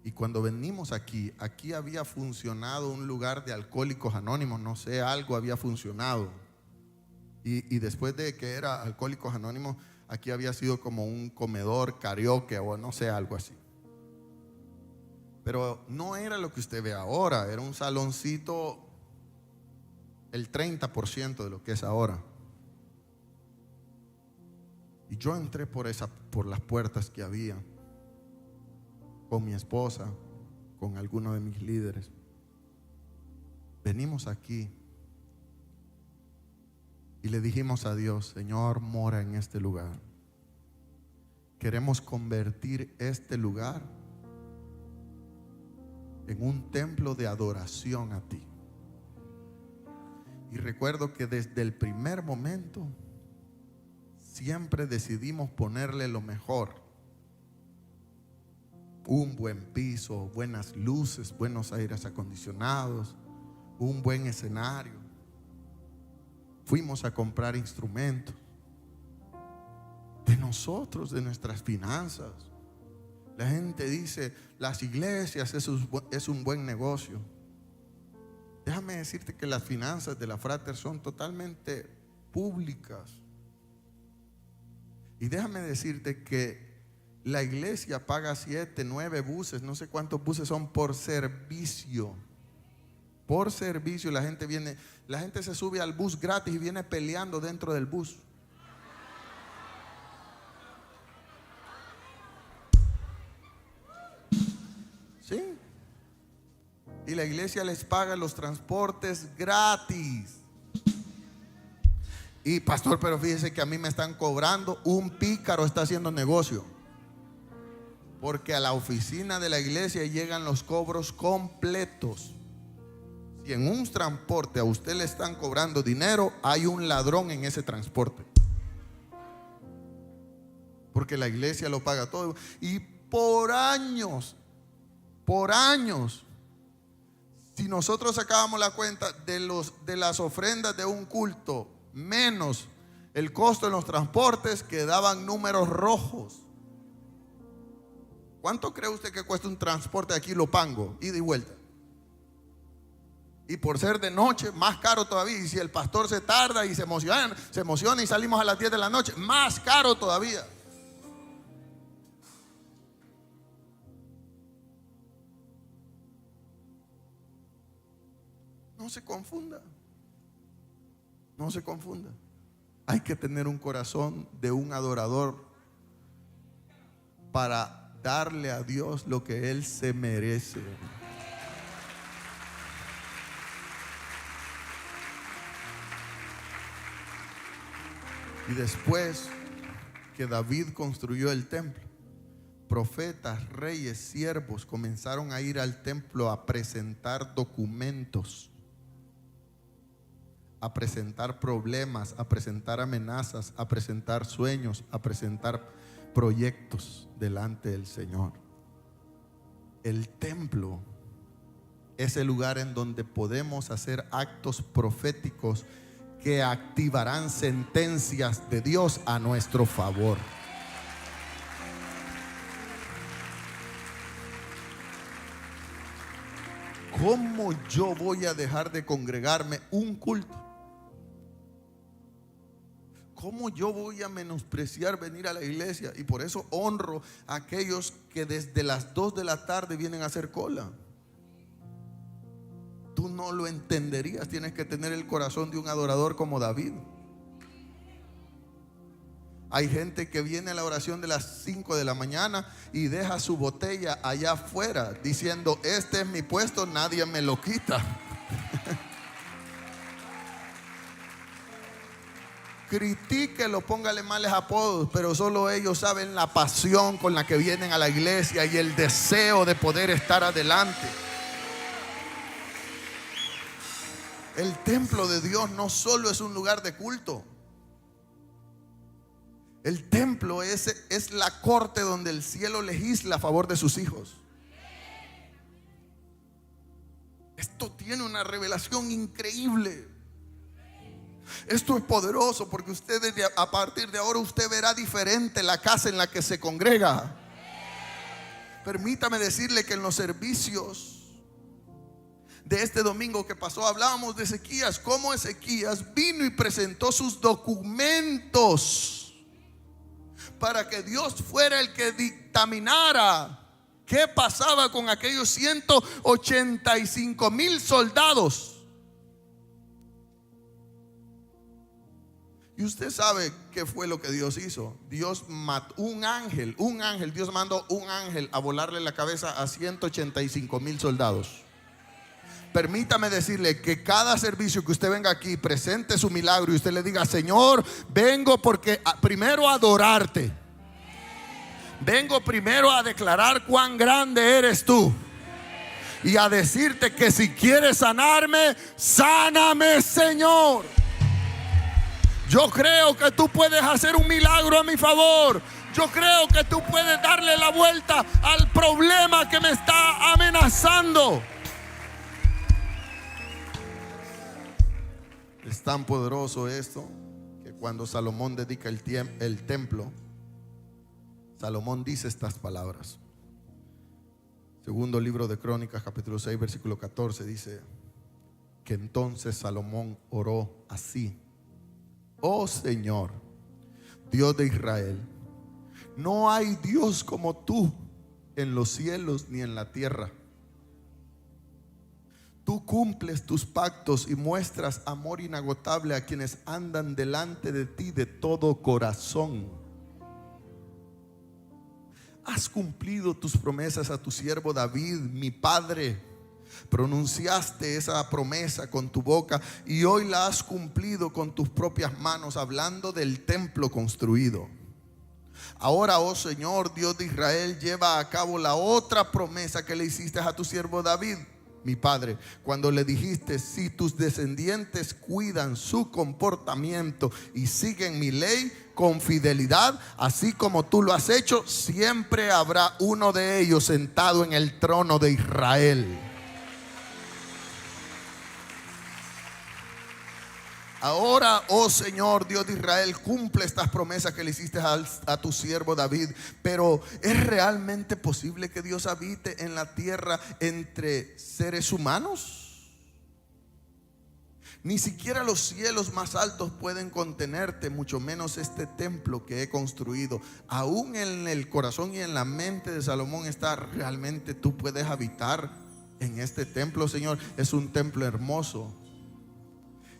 Y cuando venimos aquí había funcionado un lugar de alcohólicos anónimos, no sé, algo había funcionado. Y después de que era Alcohólicos Anónimos, aquí había sido como un comedor, karaoke o no sé, algo así. Pero no era lo que usted ve ahora, era un saloncito el 30% de lo que es ahora. Y yo entré por las puertas que había, con mi esposa, con algunos de mis líderes. Venimos aquí y le dijimos a Dios: Señor, mora en este lugar. Queremos convertir este lugar en un templo de adoración a ti. Y recuerdo que desde el primer momento siempre decidimos ponerle lo mejor: un buen piso, buenas luces, buenos aires acondicionados, un buen escenario. Fuimos a comprar instrumentos de nosotros, de nuestras finanzas. La gente dice: las iglesias es un buen negocio. Déjame decirte que las finanzas de la Frater son totalmente públicas. Y déjame decirte que la iglesia paga 7, 9 buses, no sé cuántos buses son por servicio. Por servicio la gente se sube al bus gratis y viene peleando dentro del bus. ¿Sí? Y la iglesia les paga los transportes gratis. Y pastor, pero fíjese que a mí me están cobrando. Un pícaro está haciendo negocio, porque a la oficina de la iglesia llegan los cobros completos. Si en un transporte a usted le están cobrando dinero, hay un ladrón en ese transporte, porque la iglesia lo paga todo. Y por años, si nosotros sacábamos la cuenta de las ofrendas de un culto menos el costo de los transportes, quedaban números rojos. ¿Cuánto cree usted que cuesta un transporte de aquí Lopango, ida y vuelta? Y por ser de noche, más caro todavía. Y si el pastor se tarda y se emociona y salimos a las 10 de la noche, más caro todavía. No se confunda. No se confunda. Hay que tener un corazón de un adorador para darle a Dios lo que Él se merece. Y después que David construyó el templo, profetas, reyes, siervos comenzaron a ir al templo a presentar documentos, a presentar problemas, a presentar amenazas, a presentar sueños, a presentar proyectos delante del Señor. El templo es el lugar en donde podemos hacer actos proféticos que activarán sentencias de Dios a nuestro favor. ¿Cómo yo voy a dejar de congregarme un culto? ¿Cómo yo voy a menospreciar venir a la iglesia? Y por eso honro a aquellos que desde las 2 de la tarde vienen a hacer cola. Tú no lo entenderías. Tienes que tener el corazón de un adorador como David. Hay gente que viene a la oración de las 5 de la mañana y deja su botella allá afuera diciendo: este es mi puesto, nadie me lo quita. Critíquelo, póngale males apodos, pero solo ellos saben la pasión con la que vienen a la iglesia y el deseo de poder estar adelante. El templo de Dios no solo es un lugar de culto. El templo es la corte donde el cielo legisla a favor de sus hijos. Esto tiene una revelación increíble. Esto es poderoso, porque a partir de ahora usted verá diferente la casa en la que se congrega. Permítame decirle que en los servicios de este domingo que pasó hablábamos de Ezequías, cómo Ezequías vino y presentó sus documentos para que Dios fuera el que dictaminara qué pasaba con aquellos 185,000 soldados. Y usted sabe qué fue lo que Dios hizo. Dios mató un ángel, Dios mandó un ángel a volarle la cabeza a 185,000 soldados. Permítame decirle que cada servicio que usted venga aquí, presente su milagro y usted le diga: Señor, vengo porque primero a adorarte. Vengo primero a declarar cuán grande eres tú. Y a decirte que si quieres sanarme, sáname, Señor. Yo creo que tú puedes hacer un milagro a mi favor. Yo creo que tú puedes darle la vuelta al problema que me está amenazando. Es tan poderoso esto que cuando Salomón dedica el templo, Salomón dice estas palabras. Segundo libro de Crónicas, capítulo 6, versículo 14, dice que entonces Salomón oró así: Oh Señor, Dios de Israel, no hay Dios como tú en los cielos ni en la tierra. Tú cumples tus pactos y muestras amor inagotable a quienes andan delante de ti de todo corazón. Has cumplido tus promesas a tu siervo David, mi padre. Pronunciaste esa promesa con tu boca y hoy la has cumplido con tus propias manos, hablando del templo construido. Ahora, oh Señor, Dios de Israel, lleva a cabo la otra promesa que le hiciste a tu siervo David, mi padre, cuando le dijiste: si tus descendientes cuidan su comportamiento y siguen mi ley con fidelidad, así como tú lo has hecho, siempre habrá uno de ellos sentado en el trono de Israel. Ahora, oh Señor, Dios de Israel, cumple estas promesas que le hiciste a tu siervo David. Pero ¿es realmente posible que Dios habite en la tierra entre seres humanos? Ni siquiera los cielos más altos pueden contenerte, mucho menos este templo que he construido. Aún en el corazón y en la mente de Salomón está: ¿realmente tú puedes habitar en este templo, Señor? Es un templo hermoso.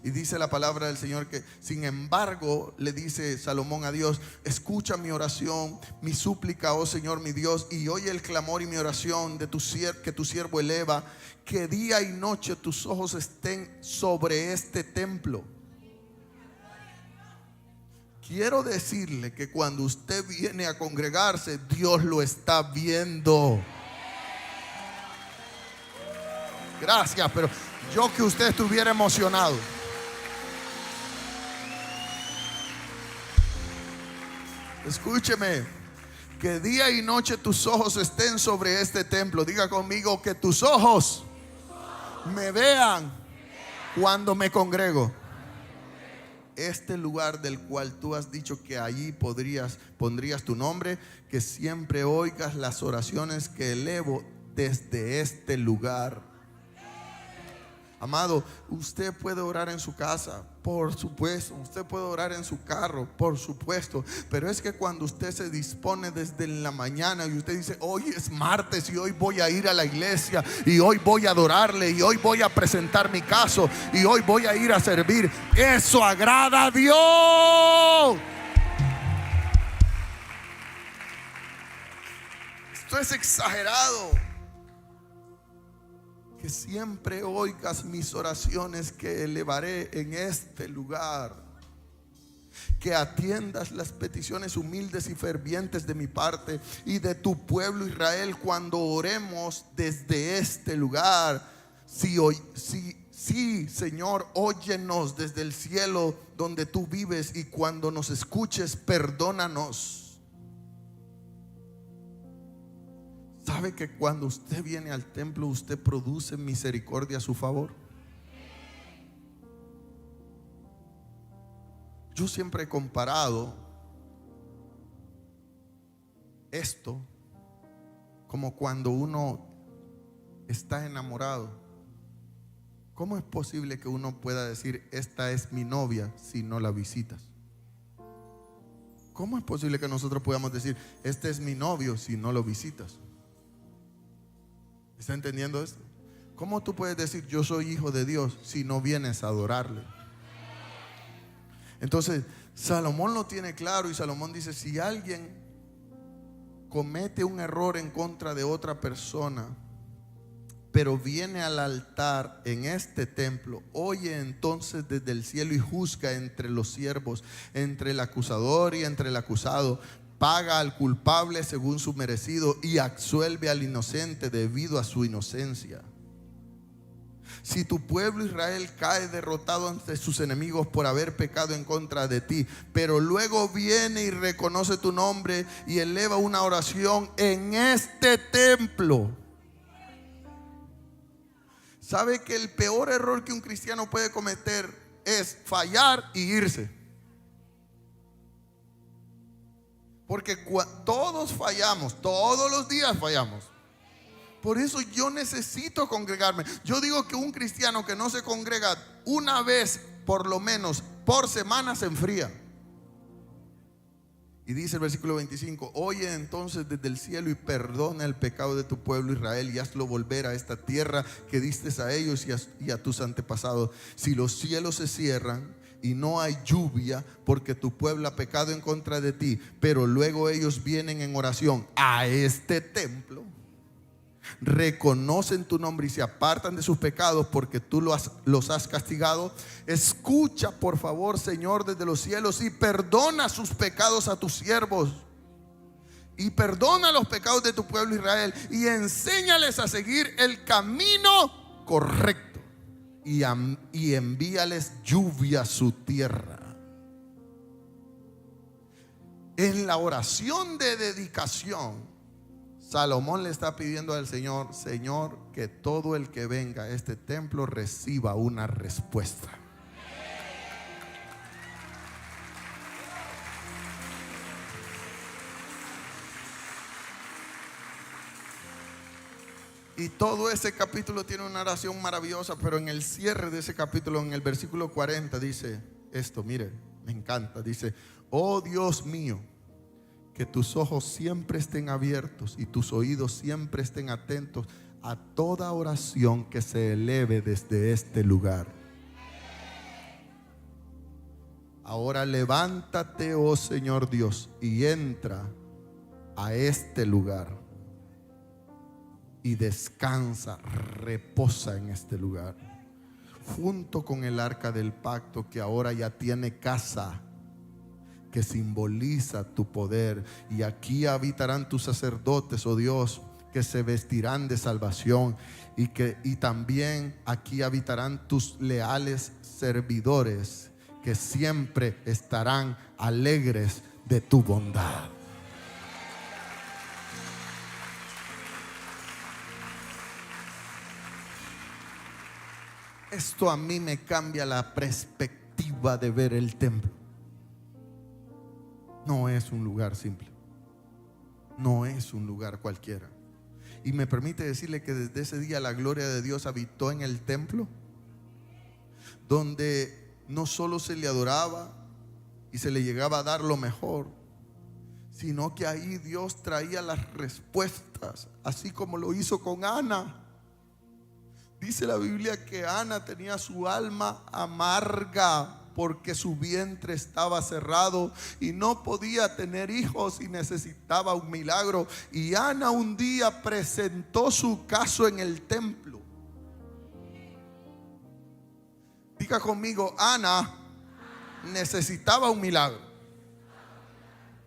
Y dice la palabra del Señor que, sin embargo, le dice Salomón a Dios: escucha mi oración, mi súplica, oh Señor mi Dios, y oye el clamor y mi oración de que tu siervo eleva, que día y noche tus ojos estén sobre este templo. Quiero decirle que cuando usted viene a congregarse, Dios lo está viendo. Gracias, pero yo que usted estuviera emocionado. Escúcheme, que día y noche tus ojos estén sobre este templo. Diga conmigo: que tus ojos me vean cuando me congrego. Este lugar del cual tú has dicho que allí pondrías tu nombre, que siempre oigas las oraciones que elevo desde este lugar. Amado, usted puede orar en su casa, por supuesto. Usted puede orar en su carro, por supuesto. Pero es que cuando usted se dispone desde la mañana y usted dice: hoy es martes y hoy voy a ir a la iglesia, y hoy voy a adorarle, y hoy voy a presentar mi caso, y hoy voy a ir a servir, eso agrada a Dios. Esto es exagerado. Que siempre oigas mis oraciones que elevaré en este lugar. Que atiendas las peticiones humildes y fervientes de mi parte y de tu pueblo Israel cuando oremos desde este lugar. Sí, Señor, óyenos desde el cielo donde tú vives, y cuando nos escuches, perdónanos. ¿Sabe que cuando usted viene al templo, usted produce misericordia a su favor? Yo siempre he comparado esto como cuando uno está enamorado. ¿Cómo es posible que uno pueda decir, esta es mi novia, si no la visitas? ¿Cómo es posible que nosotros podamos decir, este es mi novio, si no lo visitas? ¿Está entendiendo esto? ¿Cómo tú puedes decir, yo soy hijo de Dios, si no vienes a adorarle? Entonces, Salomón lo tiene claro, y Salomón dice, si alguien comete un error en contra de otra persona, pero viene al altar en este templo, oye entonces desde el cielo y juzga entre los siervos, entre el acusador y entre el acusado. Paga al culpable según su merecido y absuelve al inocente debido a su inocencia. Si tu pueblo Israel cae derrotado ante sus enemigos por haber pecado en contra de ti, pero luego viene y reconoce tu nombre y eleva una oración en este templo. ¿Sabe que el peor error que un cristiano puede cometer es fallar y irse? Porque todos fallamos, todos los días fallamos. Por eso yo necesito congregarme. Yo digo que un cristiano que no se congrega una vez por lo menos por semana se enfría. Y dice el versículo 25, oye entonces desde el cielo y perdona el pecado de tu pueblo Israel y hazlo volver a esta tierra que diste a ellos y a tus antepasados. Si los cielos se cierran y no hay lluvia porque tu pueblo ha pecado en contra de ti, pero luego ellos vienen en oración a este templo, reconocen tu nombre y se apartan de sus pecados porque tú los has castigado, escucha por favor, Señor, desde los cielos y perdona sus pecados a tus siervos y perdona los pecados de tu pueblo Israel y enséñales a seguir el camino correcto y envíales lluvia a su tierra. En la oración de dedicación, Salomón le está pidiendo al Señor, Señor, que todo el que venga a este templo reciba una respuesta. Y todo ese capítulo tiene una oración maravillosa, pero en el cierre de ese capítulo, en el versículo 40, dice esto, mire, me encanta, dice, oh Dios mío, que tus ojos siempre estén abiertos y tus oídos siempre estén atentos a toda oración que se eleve desde este lugar. Ahora levántate, oh Señor Dios, y entra a este lugar y descansa, reposa en este lugar, junto con el arca del pacto que ahora ya tiene casa, que simboliza tu poder. Y aquí habitarán tus sacerdotes, oh Dios, que se vestirán de salvación, y también aquí habitarán tus leales servidores, que siempre estarán alegres de tu bondad. Esto a mí me cambia la perspectiva de ver el templo. No es un lugar simple, no es un lugar cualquiera. Y me permite decirle que desde ese día la gloria de Dios habitó en el templo, donde no solo se le adoraba y se le llegaba a dar lo mejor, sino que ahí Dios traía las respuestas, así como lo hizo con Ana. Dice la Biblia que Ana tenía su alma amarga porque su vientre estaba cerrado y no podía tener hijos y necesitaba un milagro. Y Ana un día presentó su caso en el templo. Diga conmigo, Ana necesitaba un milagro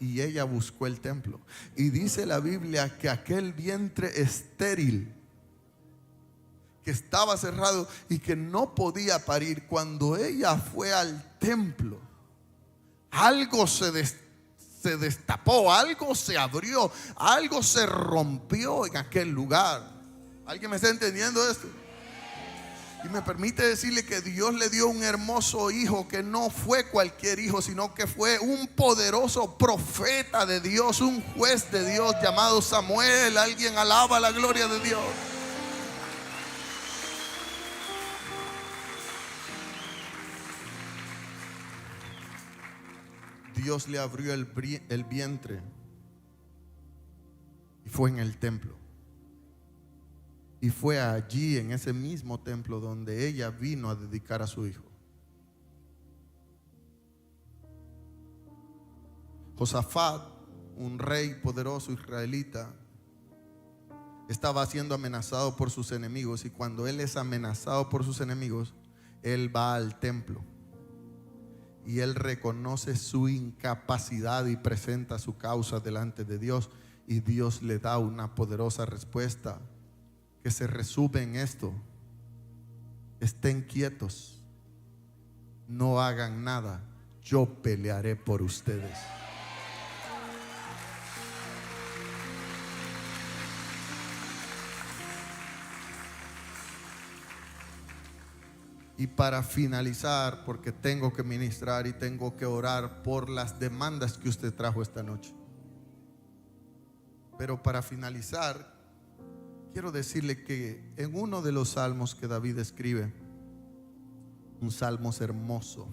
y ella buscó el templo. Y dice la Biblia que aquel vientre estéril, que estaba cerrado y que no podía parir, cuando ella fue al templo, algo se destapó, algo se abrió, algo se rompió en aquel lugar. ¿Alguien me está entendiendo esto? Y me permite decirle que Dios le dio un hermoso hijo, que no fue cualquier hijo, sino que fue un poderoso profeta de Dios, un juez de Dios llamado Samuel. Alguien alaba la gloria de Dios. Dios le abrió el vientre y fue en el templo. Y fue allí, en ese mismo templo, donde ella vino a dedicar a su hijo. Josafat, un rey poderoso israelita, estaba siendo amenazado por sus enemigos. Y cuando él es amenazado por sus enemigos, él va al templo. Y él reconoce su incapacidad y presenta su causa delante de Dios. Y Dios le da una poderosa respuesta que se resume en esto: estén quietos, no hagan nada, yo pelearé por ustedes. Y para finalizar, porque tengo que ministrar y tengo que orar por las demandas que usted trajo esta noche, pero para finalizar, quiero decirle que en uno de los salmos que David escribe, un salmo hermoso,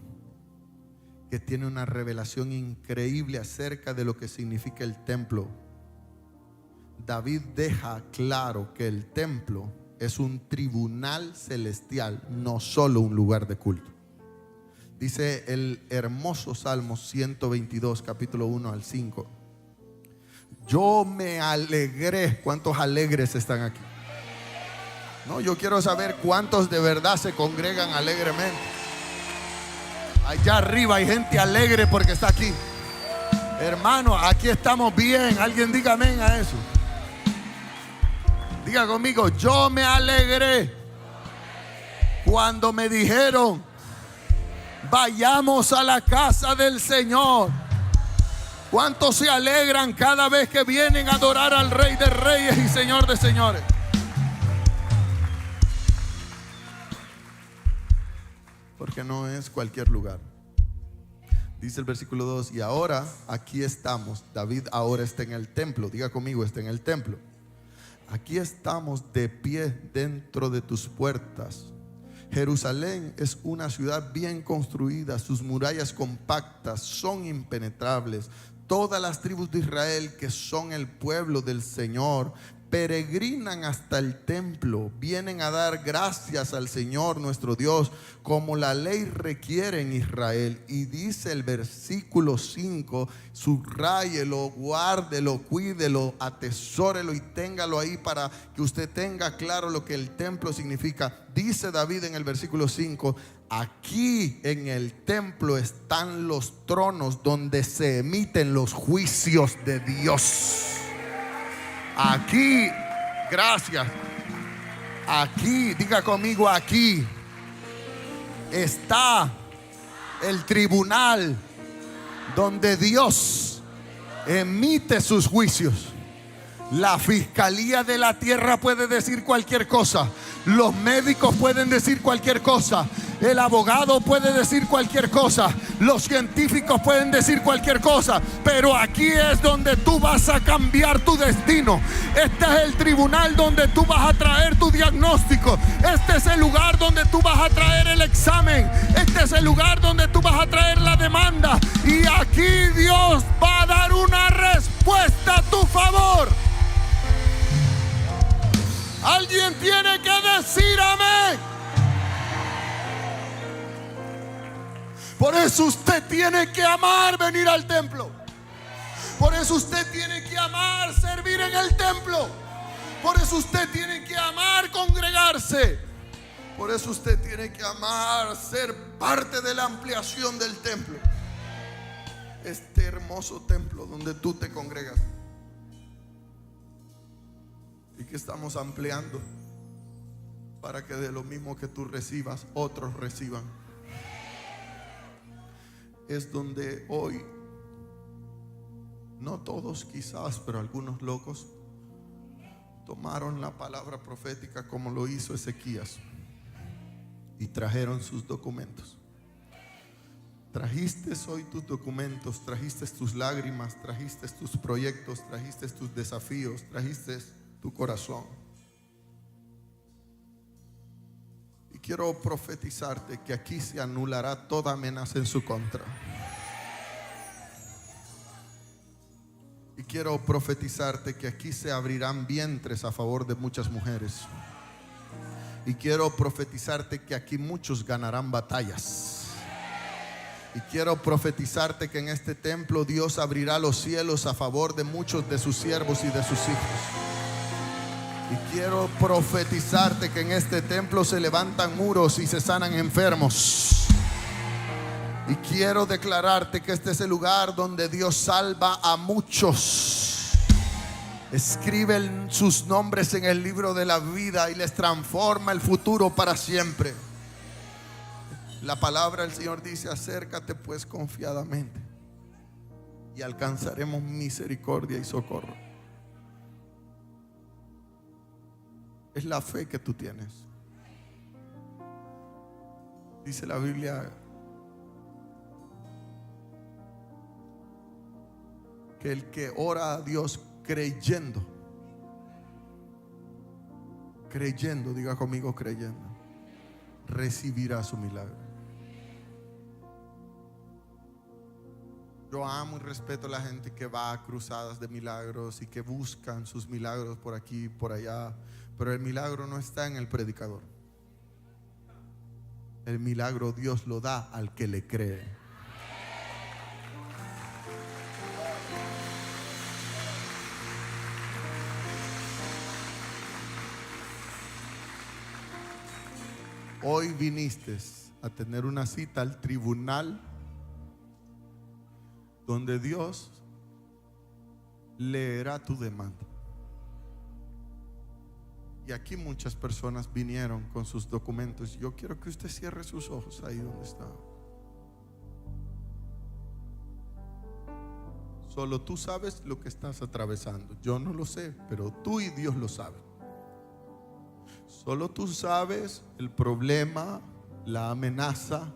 que tiene una revelación increíble acerca de lo que significa el templo, David deja claro que el templo es un tribunal celestial, no solo un lugar de culto. Dice el hermoso Salmo 122, capítulo 1 al 5. Yo me alegré. ¿Cuántos alegres están aquí? No, yo quiero saber cuántos de verdad se congregan alegremente. Allá arriba hay gente alegre porque está aquí. Hermano, aquí estamos bien. Alguien diga amén a eso. Diga conmigo: yo me alegré cuando me dijeron, vayamos a la casa del Señor. ¿Cuántos se alegran cada vez que vienen a adorar al Rey de Reyes y Señor de Señores? Porque no es cualquier lugar. Dice el versículo 2: y ahora aquí estamos. David ahora está en el templo. Diga conmigo: está en el templo. Aquí estamos de pie dentro de tus puertas. Jerusalén es una ciudad bien construida, sus murallas compactas son impenetrables. Todas las tribus de Israel, que son el pueblo del Señor, peregrinan hasta el templo, vienen a dar gracias al Señor nuestro Dios, como la ley requiere en Israel. Y dice el versículo 5, subráyelo, guárdelo, cuídelo, atesórelo y téngalo ahí para que usted tenga claro lo que el templo significa. Dice David en el versículo 5: aquí en el templo están los tronos donde se emiten los juicios de Dios. Aquí, gracias. Aquí, diga conmigo: aquí está el tribunal donde Dios emite sus juicios. La fiscalía de la tierra puede decir cualquier cosa. Los médicos pueden decir cualquier cosa. El abogado puede decir cualquier cosa. Los científicos pueden decir cualquier cosa. Pero aquí es donde tú vas a cambiar tu destino. Este es el tribunal donde tú vas a traer tu diagnóstico. Este es el lugar donde tú vas a traer el examen. Este es el lugar donde tú vas a traer la demanda. Y aquí Dios va a dar una respuesta a tu favor. Alguien tiene que decir amén. Por eso usted tiene que amar venir al templo. Por eso usted tiene que amar servir en el templo. Por eso usted tiene que amar congregarse. Por eso usted tiene que amar ser parte de la ampliación del templo. Este hermoso templo donde tú te congregas. Y que estamos ampliando para que de lo mismo que tú recibas, otros reciban. Es donde hoy, no todos quizás, pero algunos locos tomaron la palabra profética como lo hizo Ezequías. y trajeron sus documentos. Trajiste hoy tus documentos, trajiste tus lágrimas, trajiste tus proyectos, trajiste tus desafíos, trajiste tu corazón. Y quiero profetizarte que aquí se anulará toda amenaza en su contra. Y quiero profetizarte que aquí se abrirán vientres a favor de muchas mujeres. Y quiero profetizarte que aquí muchos ganarán batallas. Y quiero profetizarte que en este templo Dios abrirá los cielos a favor de muchos de sus siervos y de sus hijos. Y quiero profetizarte que en este templo se levantan muros y se sanan enfermos. Y quiero declararte que este es el lugar donde Dios salva a muchos. Escribe sus nombres en el libro de la vida y les transforma el futuro para siempre. La palabra del Señor dice: acércate pues confiadamente y alcanzaremos misericordia y socorro. Es la fe que tú tienes. Dice la Biblia que el que ora a Dios creyendo, diga conmigo creyendo, recibirá su milagro. Yo amo y respeto a la gente que va a cruzadas de milagros y que buscan sus milagros por aquí y por allá, pero el milagro no está en el predicador. El milagro Dios lo da al que le cree. Hoy viniste a tener una cita al tribunal donde Dios leerá tu demanda. Y aquí muchas personas vinieron con sus documentos. Yo quiero que usted cierre sus ojos ahí donde está. Solo tú sabes lo que estás atravesando. Yo no lo sé, pero tú y Dios lo saben. Solo tú sabes el problema, la amenaza,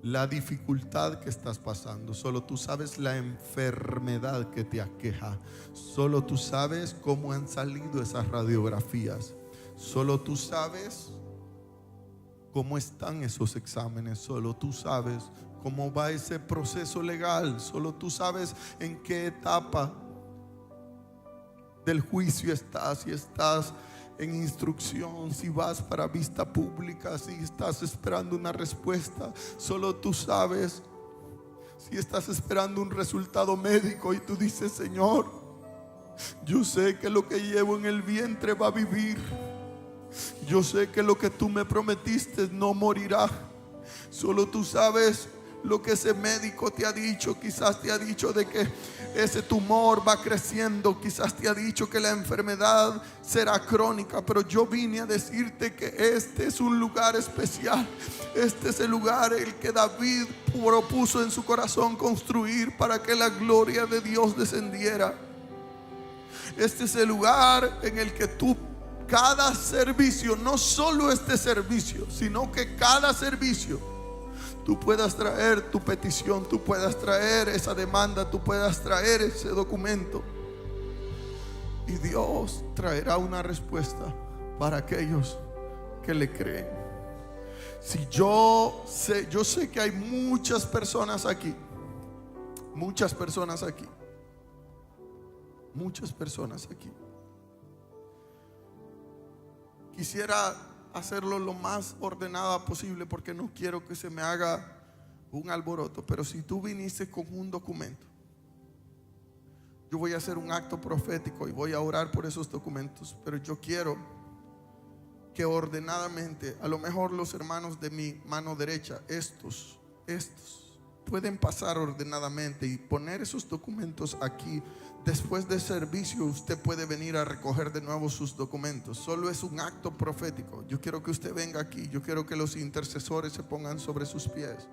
la dificultad que estás pasando. Solo tú sabes la enfermedad que te aqueja. Solo tú sabes cómo han salido esas radiografías. Solo tú sabes cómo están esos exámenes. Solo tú sabes cómo va ese proceso legal. Solo tú sabes en qué etapa del juicio estás. Si estás en instrucción, si vas para vista pública, si estás esperando una respuesta. Solo tú sabes si estás esperando un resultado médico y tú dices: Señor, yo sé que lo que llevo en el vientre va a vivir. Yo sé que lo que tú me prometiste no morirá. Solo tú sabes lo que ese médico te ha dicho. Quizás te ha dicho de que ese tumor va creciendo. Quizás te ha dicho que la enfermedad será crónica. Pero yo vine a decirte que este es un lugar especial. Este es el lugar el que David propuso en su corazón construir para que la gloria de Dios descendiera. Este es el lugar en el que tú, cada servicio, no solo este servicio, sino que cada servicio, tú puedas traer tu petición, tú puedas traer esa demanda, tú puedas traer ese documento. Y Dios traerá una respuesta para aquellos que le creen. Si yo sé que hay muchas personas aquí. Muchas personas aquí. Muchas personas aquí. Quisiera hacerlo lo más ordenada posible porque no quiero que se me haga un alboroto. Pero si tú viniste con un documento, yo voy a hacer un acto profético y voy a orar por esos documentos. Pero yo quiero que ordenadamente, a lo mejor los hermanos de mi mano derecha, estos pueden pasar ordenadamente y poner esos documentos aquí. Después del servicio usted puede venir a recoger de nuevo sus documentos. Solo es un acto profético. Yo quiero que usted venga aquí. Yo quiero que los intercesores se pongan sobre sus pies.